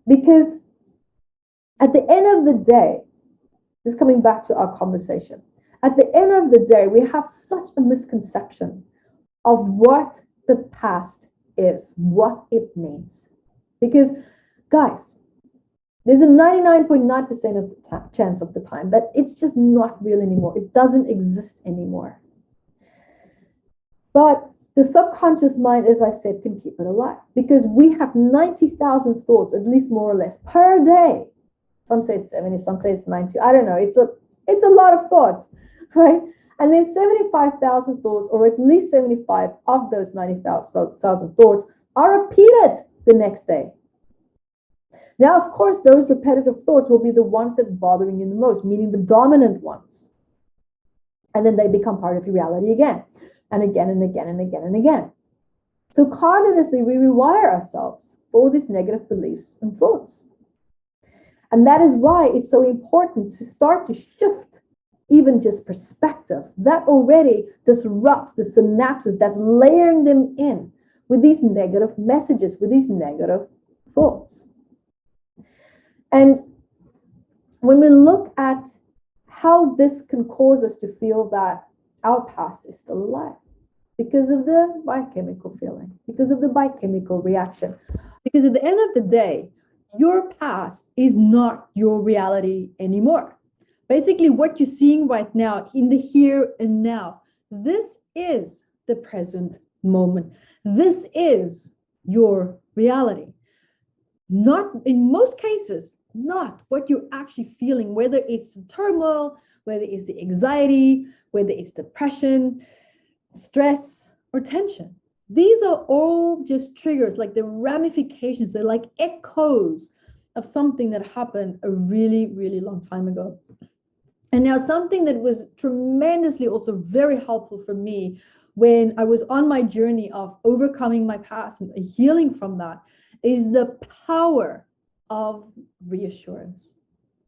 Because at the end of the day, this is coming back to our conversation. At the end of the day, we have such a misconception of what the past is, what it means. Because, guys, there's a 99.9% of the chance of the time that it's just not real anymore. It doesn't exist anymore. But the subconscious mind, as I said, can keep it alive because we have 90,000 thoughts, at least more or less, per day. Some say it's 70, some say it's 90. I don't know. It's a lot of thoughts, right? And then 75,000 thoughts, or at least 75 of those 90,000 thoughts, are repeated the next day. Now, of course, those repetitive thoughts will be the ones that's bothering you the most, meaning the dominant ones. And then they become part of your reality again, and again, and again, and again, and again. So cognitively, we rewire ourselves for all these negative beliefs and thoughts. And that is why it's so important to start to shift even just perspective. That already disrupts the synapses that's layering them in with these negative messages, with these negative thoughts. And when we look at how this can cause us to feel that our past is still alive, because of the biochemical feeling, because of the biochemical reaction, because at the end of the day, your past is not your reality anymore. Basically, what you're seeing right now in the here and now, this is the present moment. This is your reality. Not, in most cases, not what you're actually feeling, whether it's the turmoil, whether it's the anxiety, whether it's depression, stress, or tension. These are all just triggers, like the ramifications, they're like echoes of something that happened a really, really long time ago. And now something that was tremendously also very helpful for me when I was on my journey of overcoming my past and healing from that is the power of reassurance.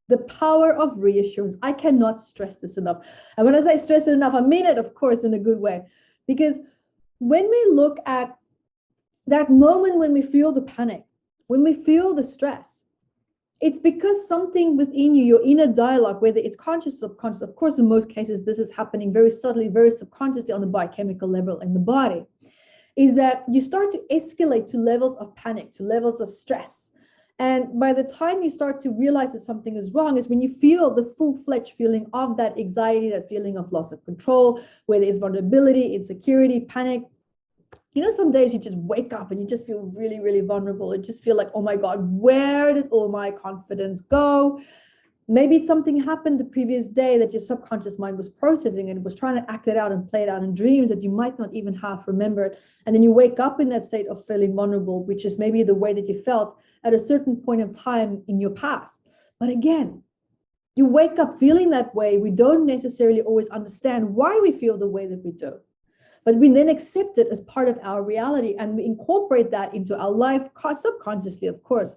The power of reassurance. I cannot stress this enough. And when I say stress it enough, I mean it, of course, in a good way. Because when we look at that moment when we feel the panic, when we feel the stress, it's because something within you, your inner dialogue, whether it's conscious, subconscious, of course, in most cases, this is happening very subtly, very subconsciously on the biochemical level in the body, is that you start to escalate to levels of panic, to levels of stress. And by the time you start to realize that something is wrong is when you feel the full-fledged feeling of that anxiety, that feeling of loss of control, whether it's vulnerability, insecurity, panic. You know, some days you just wake up and you just feel really, really vulnerable. You just feel like, oh my God, where did all my confidence go? Maybe something happened the previous day that your subconscious mind was processing and it was trying to act it out and play it out in dreams that you might not even have remembered. And then you wake up in that state of feeling vulnerable, which is maybe the way that you felt at a certain point of time in your past. But again, you wake up feeling that way. We don't necessarily always understand why we feel the way that we do. But we then accept it as part of our reality and we incorporate that into our life subconsciously, of course.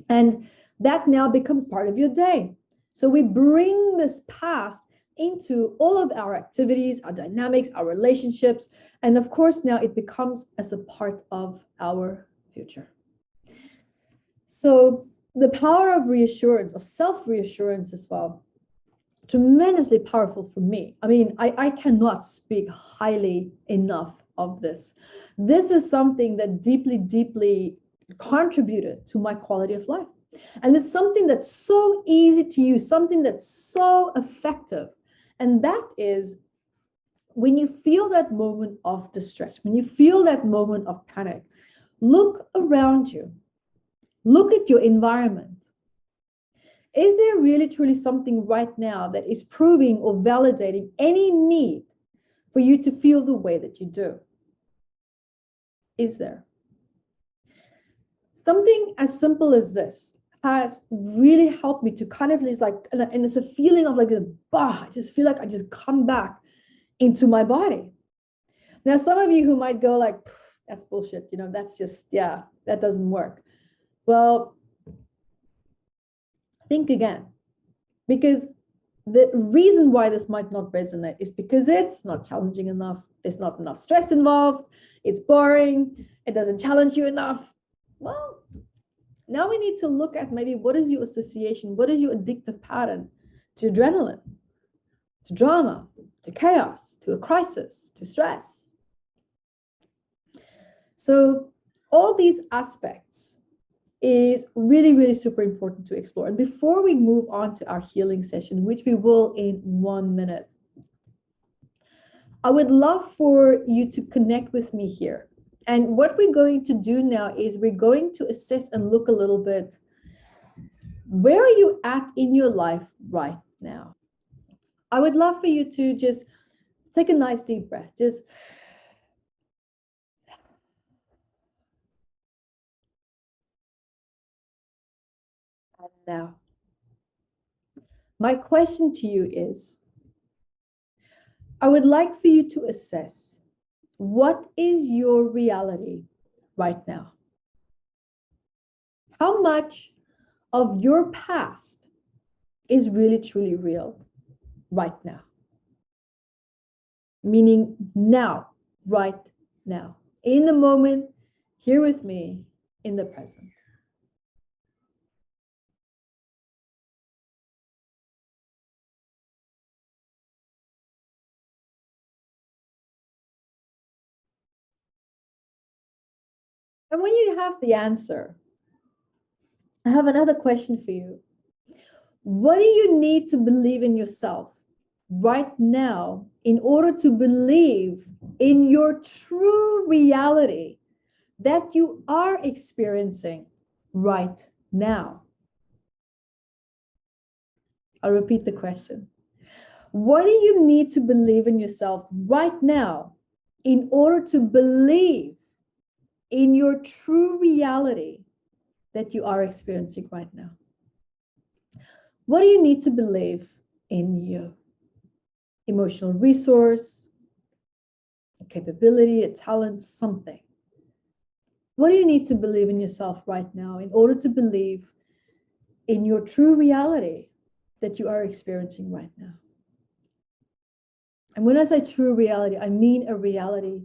And that now becomes part of your day. So we bring this past into all of our activities, our dynamics, our relationships. And of course, now it becomes as a part of our future. So the power of reassurance, of self-reassurance as well, tremendously powerful for me. I mean, I cannot speak highly enough of this. This is something that deeply, deeply contributed to my quality of life. And it's something that's so easy to use, something that's so effective. And that is when you feel that moment of distress, when you feel that moment of panic, look around you. Look at your environment. Is there really truly something right now that is proving or validating any need for you to feel the way that you do? Is there? Something as simple as this has really helped me to kind of just like, and it's a feeling of like this, I just feel like I just come back into my body. Now, some of you who might go like, that's bullshit, that's just, yeah, that doesn't work. Well, think again, because the reason why this might not resonate is because it's not challenging enough. There's not enough stress involved. It's boring. It doesn't challenge you enough. Well, now we need to look at maybe what is your association? What is your addictive pattern to adrenaline, to drama, to chaos, to a crisis, to stress? So all these aspects is really, really super important to explore. And before we move on to our healing session, which we will in 1 minute, I would love for you to connect with me here. And what we're going to do now is we're going to assess and look a little bit, where are you at in your life right now? I would love for you to just take a nice deep breath. Just now. My question to you is, I would like for you to assess, what is your reality right now? How much of your past is really truly real right now? Meaning now, right now, in the moment, here with me, in the present. And when you have the answer, I have another question for you. What do you need to believe in yourself right now in order to believe in your true reality that you are experiencing right now? I'll repeat the question. What do you need to believe in yourself right now in order to believe in your true reality that you are experiencing right now? What do you need to believe in you? Emotional resource, a capability, a talent, something. What do you need to believe in yourself right now in order to believe in your true reality that you are experiencing right now? And when I say true reality, I mean a reality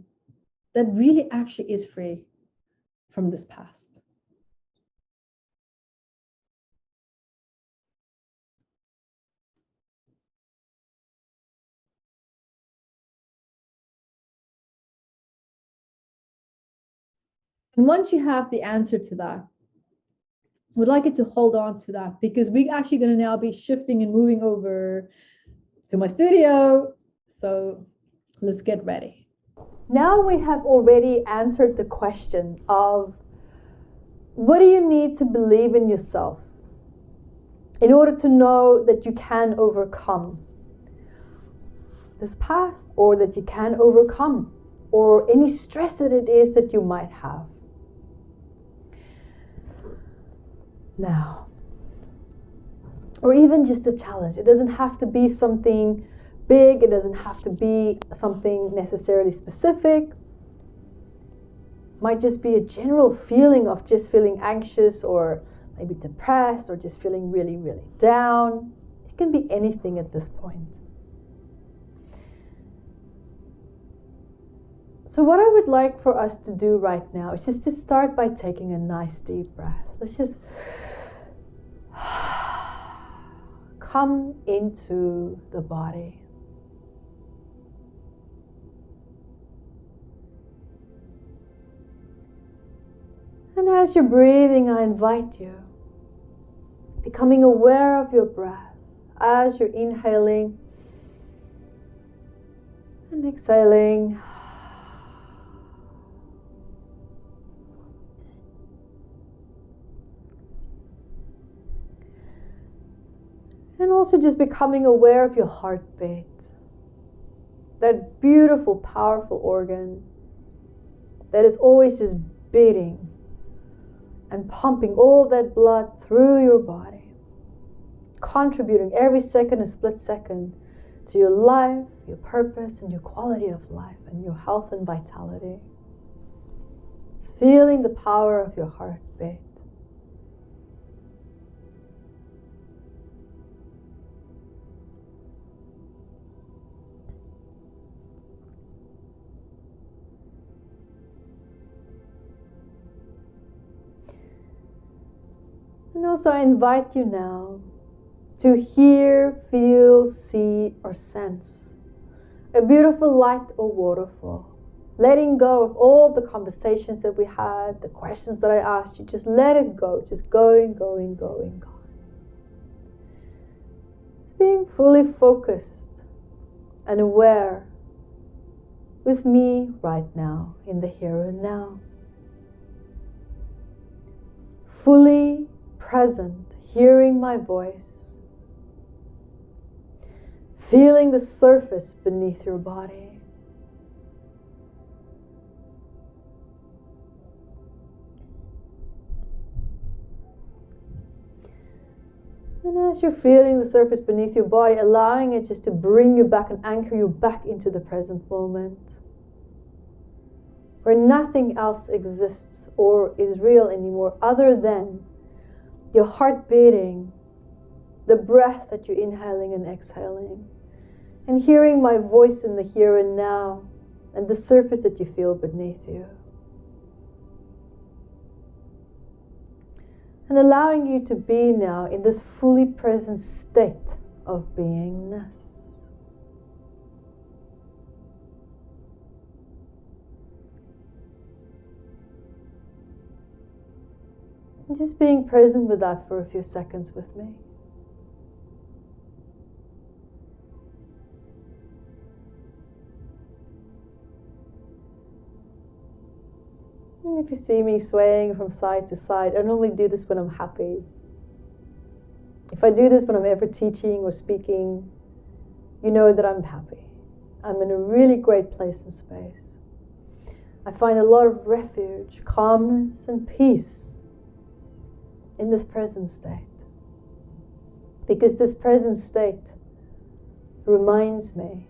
that really actually is free from this past. And once you have the answer to that, I would like you to hold on to that, because we're actually going to now be shifting and moving over to my studio. So let's get ready. Now we have already answered the question of, what do you need to believe in yourself in order to know that you can overcome this past, or that you can overcome, or any stress that it is that you might have. Now, or even just a challenge. It doesn't have to be something big. It doesn't have to be something necessarily specific. It might just be a general feeling of just feeling anxious, or maybe depressed, or just feeling really, really down. It can be anything at this point. So what I would like for us to do right now is just to start by taking a nice deep breath. Let's just come into the body. And as you're breathing, I invite you, becoming aware of your breath as you're inhaling And exhaling. And also just becoming aware of your heartbeat. That beautiful, powerful organ that is always just beating and pumping all that blood through your body, contributing every second, a split second, to your life, your purpose, and your quality of life, and your health and vitality. It's feeling the power of your heartbeat. And also I invite you now to hear, feel, see, or sense a beautiful light or waterfall. Letting go of all the conversations that we had, the questions that I asked you, just let it go. Just going. Just being fully focused and aware with me right now, in the here and now. Fully present, hearing my voice, feeling the surface beneath your body. And as you're feeling the surface beneath your body, allowing it just to bring you back and anchor you back into the present moment, where nothing else exists or is real anymore other than your heart beating, the breath that you're inhaling and exhaling, and hearing my voice in the here and now, and the surface that you feel beneath you. And allowing you to be now in this fully present state of beingness. And just being present with that for a few seconds with me. And if you see me swaying from side to side, I normally do this when I'm happy. If I do this when I'm ever teaching or speaking, you know that I'm happy. I'm in a really great place and space. I find a lot of refuge, calmness, and peace in this present state. Because this present state reminds me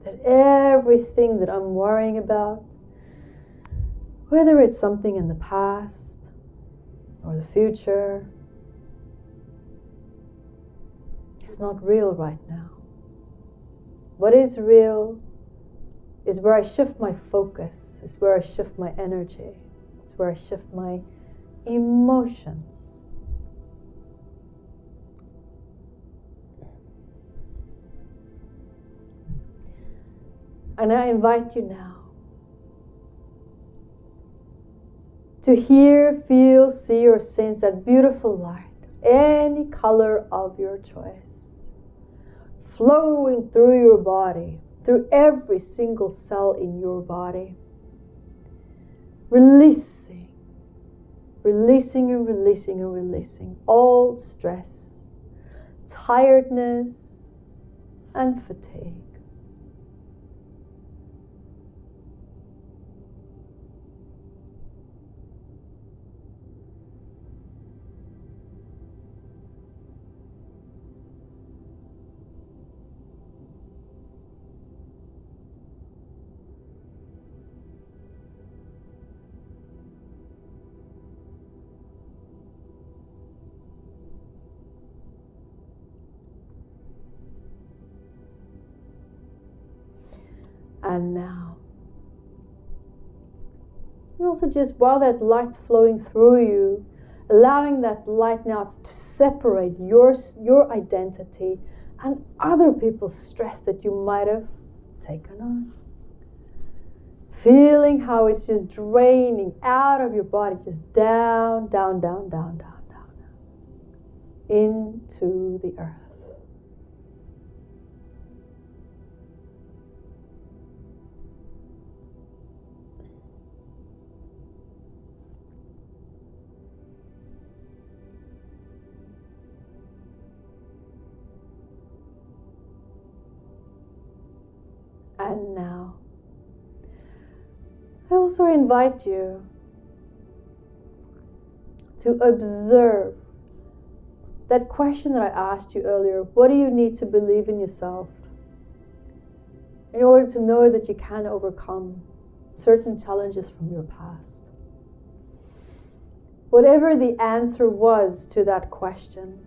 that everything that I'm worrying about, whether it's something in the past or the future, it's not real right now. What is real is where I shift my focus, is where I shift my energy, it's where I shift my emotions. And I invite you now to hear, feel, see, or sense that beautiful light, any color of your choice, flowing through your body, through every single cell in your body, releasing all stress, tiredness, and fatigue. And now, and also just while that light's flowing through you, allowing that light now to separate your identity and other people's stress that you might have taken on. Feeling how it's just draining out of your body, just down, into the earth. also invite you to observe that question that I asked you earlier. What do you need to believe in yourself in order to know that you can overcome certain challenges from your past? Whatever the answer was to that question,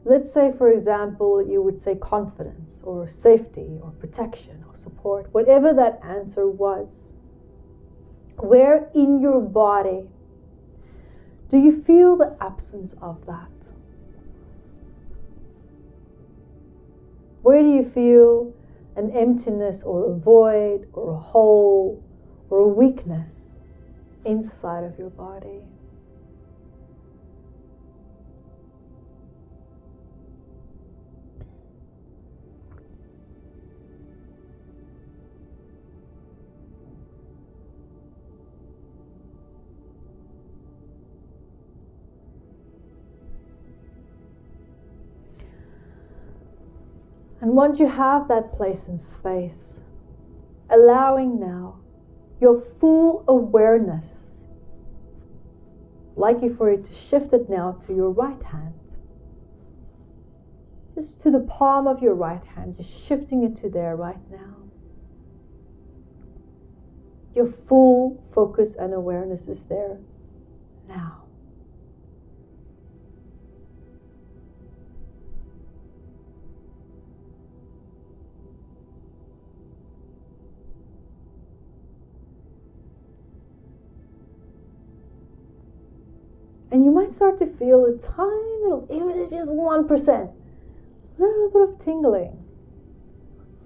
let's say, for example, you would say confidence or safety or protection or support. Whatever that answer was, where in your body do you feel the absence of that? Where do you feel an emptiness or a void or a hole or a weakness inside of your body? And once you have that place and space, allowing now your full awareness, like for it to shift it now to your right hand. Just to the palm of your right hand, just shifting it to there right now. Your full focus and awareness is there now. And you might start to feel a tiny little, even if it's just 1%, little bit of tingling.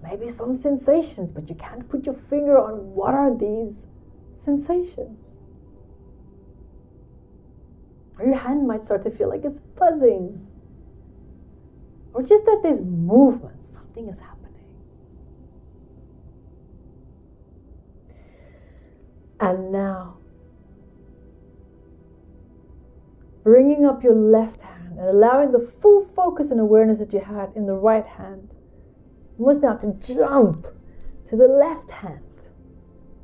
Maybe some sensations, but you can't put your finger on what are these sensations. Or your hand might start to feel like it's buzzing. Or just that there's movement, something is happening. And now, bringing up your left hand and allowing the full focus and awareness that you had in the right hand. You must now to jump to the left hand,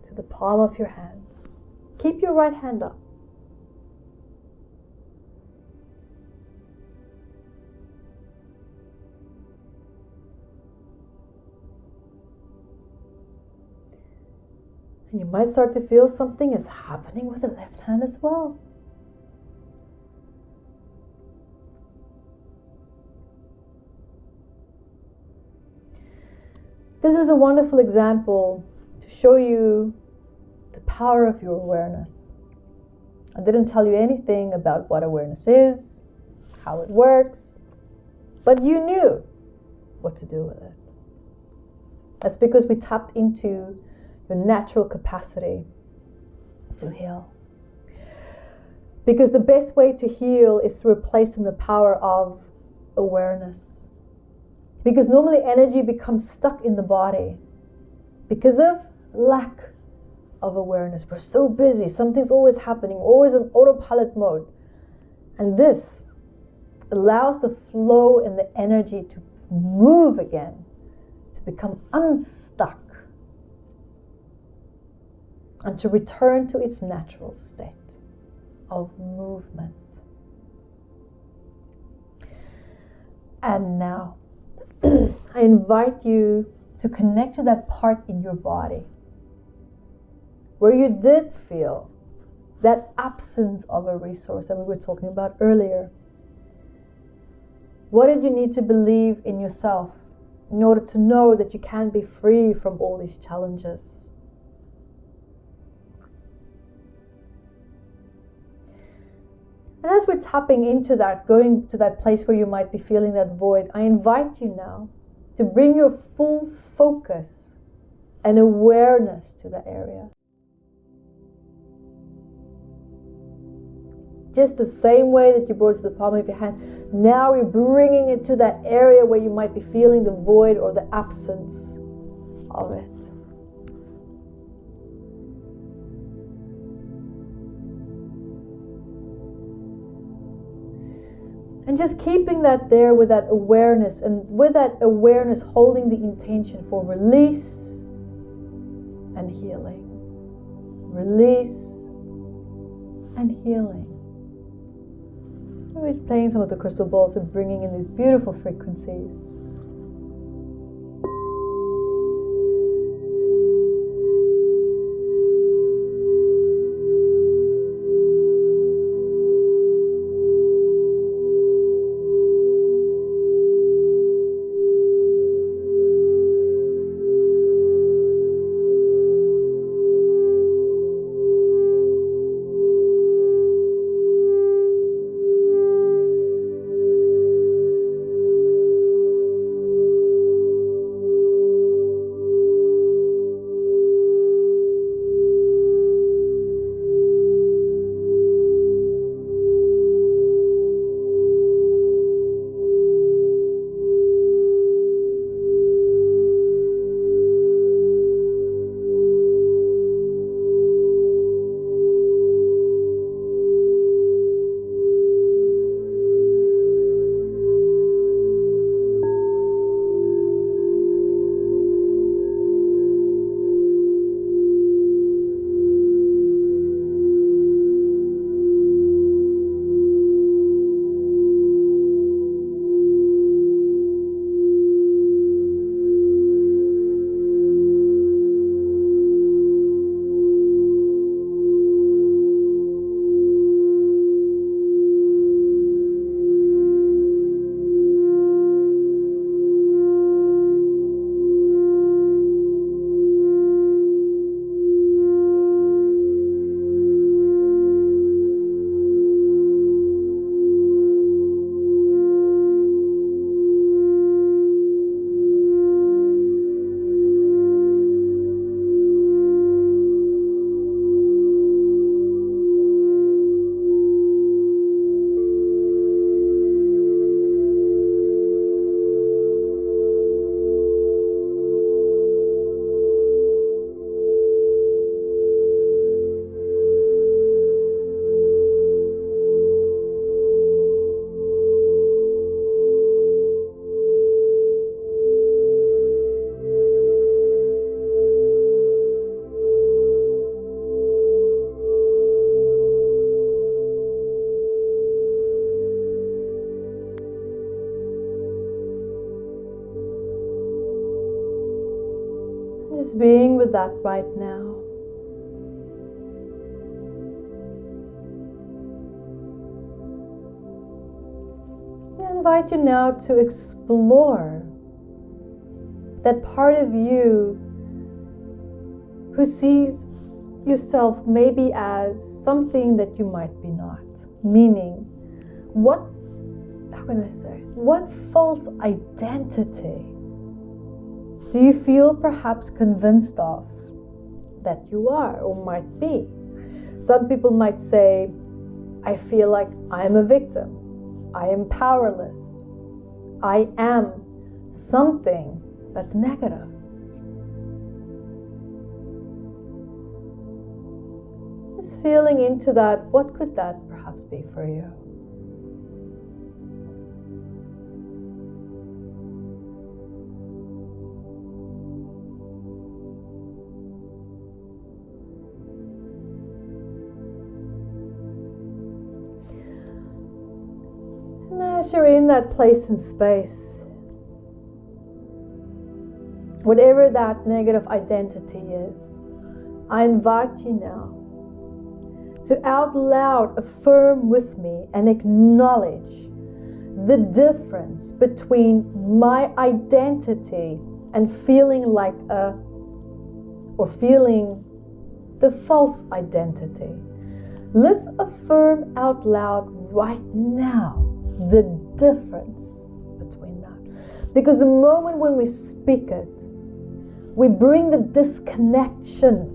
to the palm of your hand. Keep your right hand up. And you might start to feel something is happening with the left hand as well. This is a wonderful example to show you the power of your awareness. I didn't tell you anything about what awareness is, how it works, but you knew what to do with it. That's because we tapped into your natural capacity to heal. Because the best way to heal is through replacing the power of awareness. Because normally energy becomes stuck in the body because of lack of awareness. We're so busy, something's always happening, always in autopilot mode. And this allows the flow and the energy to move again, to become unstuck, and to return to its natural state of movement. And now, I invite you to connect to that part in your body where you did feel that absence of a resource that we were talking about earlier. What did you need to believe in yourself in order to know that you can be free from all these challenges? And as we're tapping into that, going to that place where you might be feeling that void, I invite you now to bring your full focus and awareness to that area. Just the same way that you brought it to the palm of your hand, now you're bringing it to that area where you might be feeling the void or the absence of it. And just keeping that there with that awareness, and with that awareness holding the intention for release and healing. Release and healing. We're playing some of the crystal balls and bringing in these beautiful frequencies. Just being with that right now. I invite you now to explore that part of you who sees yourself maybe as something that you might be not. Meaning, what false identity do you feel perhaps convinced of that you are or might be? Some people might say, I feel like I am a victim. I am powerless. I am something that's negative. Just feeling into that, what could that perhaps be for you? As you're in that place and space, whatever that negative identity is, I invite you now to out loud affirm with me and acknowledge the difference between my identity and feeling feeling the false identity. Let's affirm out loud right now the difference between that. Because the moment when we speak it, we bring the disconnection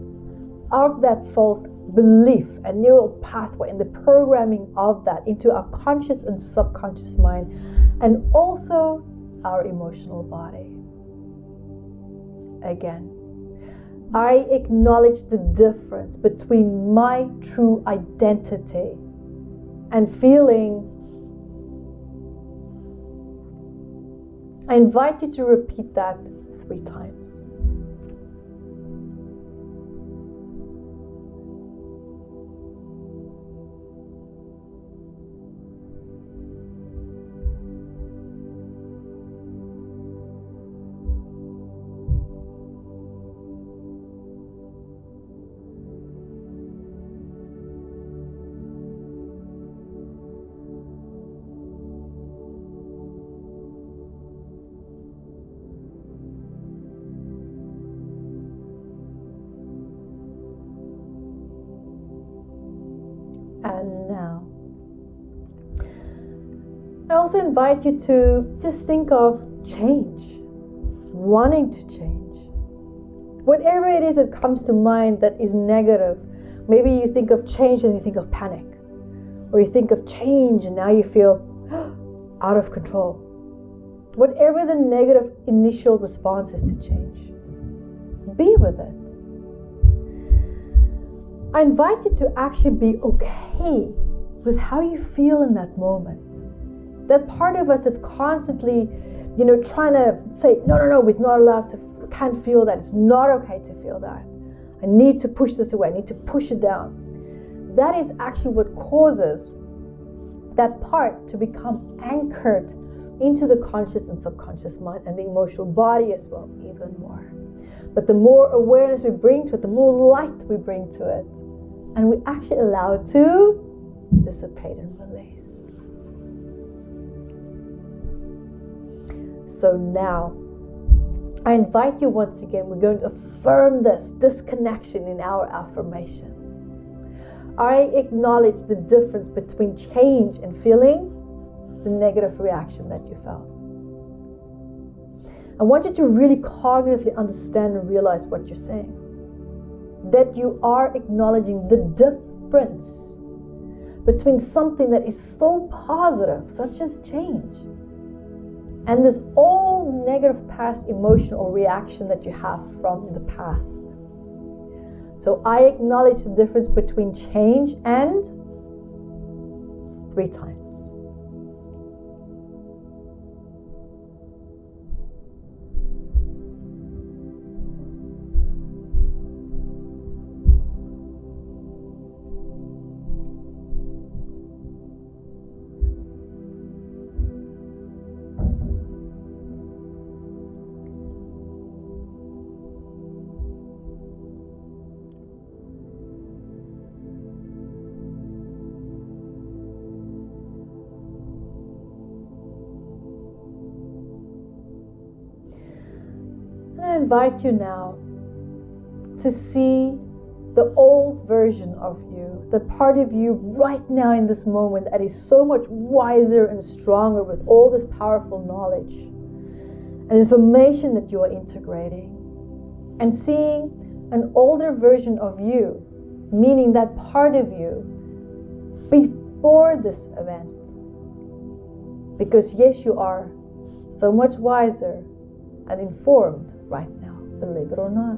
of that false belief and neural pathway and the programming of that into our conscious and subconscious mind, and also our emotional body. Again, I acknowledge the difference between my true identity and feeling I invite you to repeat that 3 times. And now, I also invite you to just think of change, wanting to change. Whatever it is that comes to mind that is negative, maybe you think of change and you think of panic, or you think of change and now you feel out of control. Whatever the negative initial response is to change, be with it. I invite you to actually be okay with how you feel in that moment. That part of us that's constantly, trying to say, no, it's not allowed to, can't feel that. It's not okay to feel that. I need to push this away. I need to push it down. That is actually what causes that part to become anchored into the conscious and subconscious mind and the emotional body as well, even more. But the more awareness we bring to it, the more light we bring to it. And we actually allow it to dissipate and release. So now, I invite you once again, we're going to affirm this connection in our affirmation. I acknowledge the difference between change and feeling the negative reaction that you felt. I want you to really cognitively understand and realize what you're saying. That you are acknowledging the difference between something that is so positive, such as change, and this old negative past emotion or reaction that you have from the past. So I acknowledge the difference between change and 3 times. I invite you now to see the old version of you, the part of you right now in this moment that is so much wiser and stronger with all this powerful knowledge and information that you are integrating, and seeing an older version of you, meaning that part of you before this event. Because yes, you are so much wiser and informed right now, believe it or not.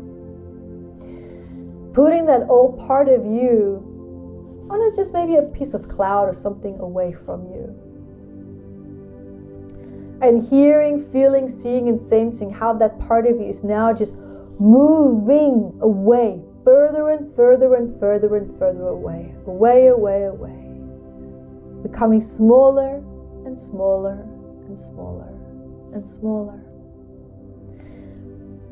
Putting that old part of you on as just maybe a piece of cloud or something away from you. And hearing, feeling, seeing, and sensing how that part of you is now just moving away, further and further and further and further away. Away, away, away. Becoming smaller and smaller and smaller and smaller.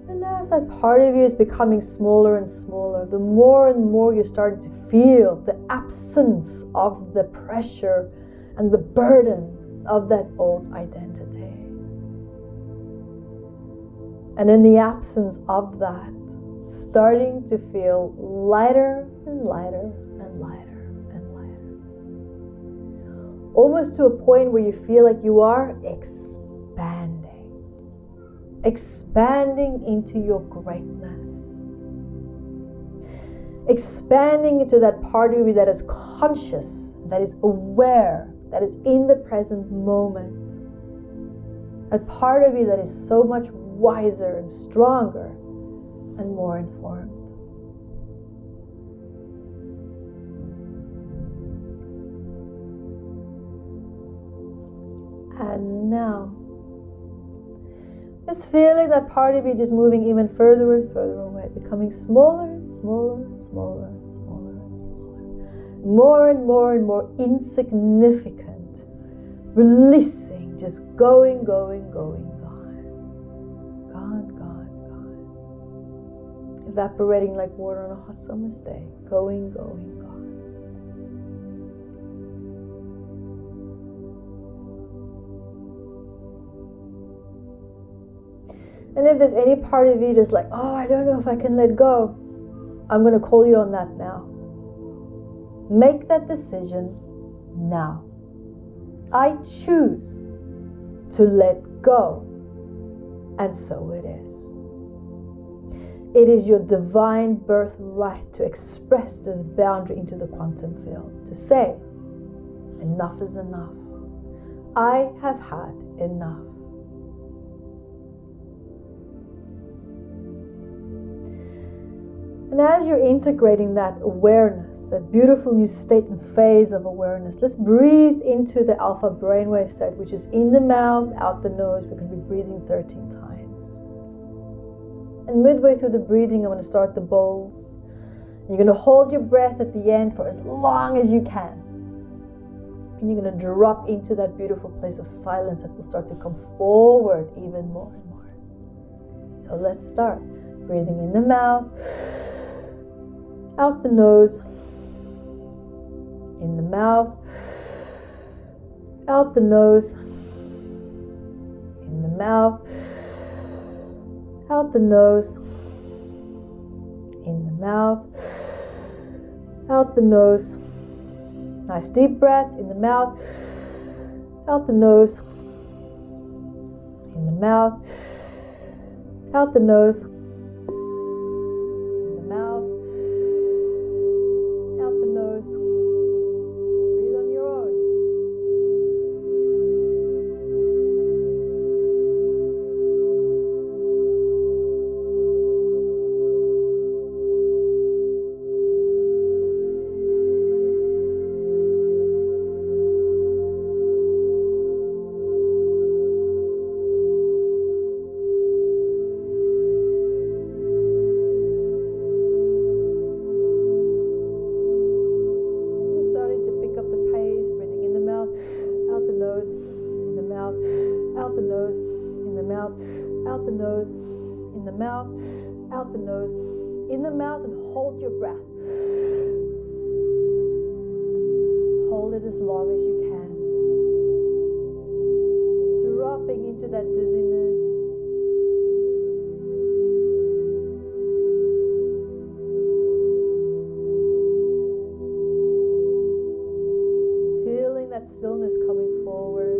And as that part of you is becoming smaller and smaller, the more and more you're starting to feel the absence of the pressure and the burden of that old identity. And in the absence of that, starting to feel lighter and lighter and lighter and lighter. Almost to a point where you feel like you are expanding into your greatness, expanding into that part of you that is conscious, that is aware, that is in the present moment, that part of you that is so much wiser and stronger and more informed. And now, Just feeling that part of you just moving even further and further away, becoming smaller and smaller and smaller and smaller and smaller. More and more and more insignificant. Releasing, just going, going, going, gone. Gone, gone, gone. Evaporating like water on a hot summer's day. Going, going, gone. And if there's any part of you just like, oh, I don't know if I can let go, I'm going to call you on that now. Make that decision now. I choose to let go. And so it is. It is your divine birthright to express this boundary into the quantum field. To say, enough is enough. I have had enough. And as you're integrating that awareness, that beautiful new state and phase of awareness, let's breathe into the alpha brainwave state, which is in the mouth, out the nose. We're going to be breathing 13 times. And midway through the breathing, I'm going to start the bowls. You're going to hold your breath at the end for as long as you can. And you're going to drop into that beautiful place of silence that will start to come forward even more and more. So let's start. Breathing in the mouth. Out the nose, in the mouth, out the nose, in the mouth, out the nose, in the mouth, out the nose. Nice deep breaths in the mouth, out the nose, in the mouth, out the nose. Out the nose, in the mouth, out the nose, in the mouth, and hold your breath. Hold it as long as you can. Dropping into that dizziness. Feeling that stillness coming forward.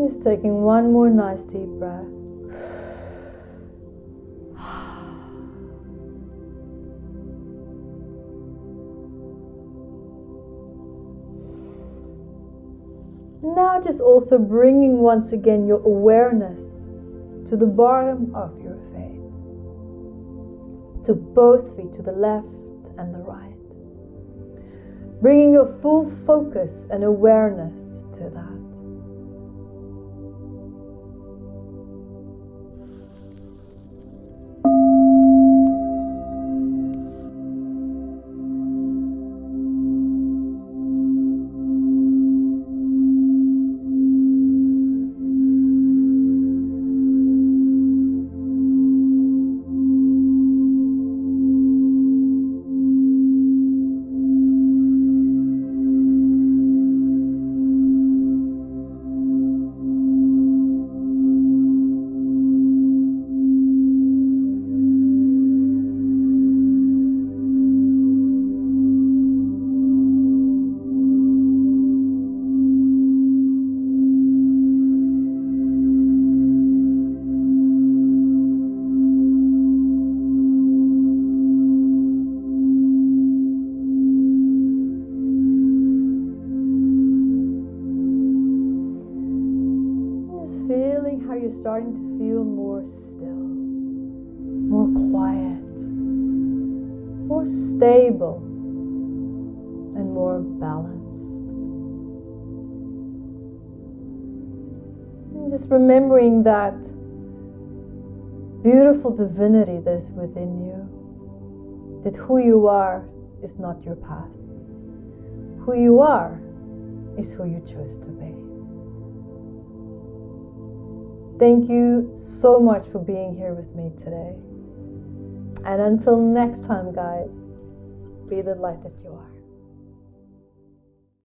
Just taking one more nice deep breath. Now just also bringing once again your awareness to the bottom of your feet, to both feet, to the left and the right. Bringing your full focus and awareness to that. Feeling how you're starting to feel more still, more quiet, more stable, and more balanced. And just remembering that beautiful divinity that's within you, that who you are is not your past. Who you are is who you choose to be. Thank you so much for being here with me today. And until next time, guys, be the light that you are.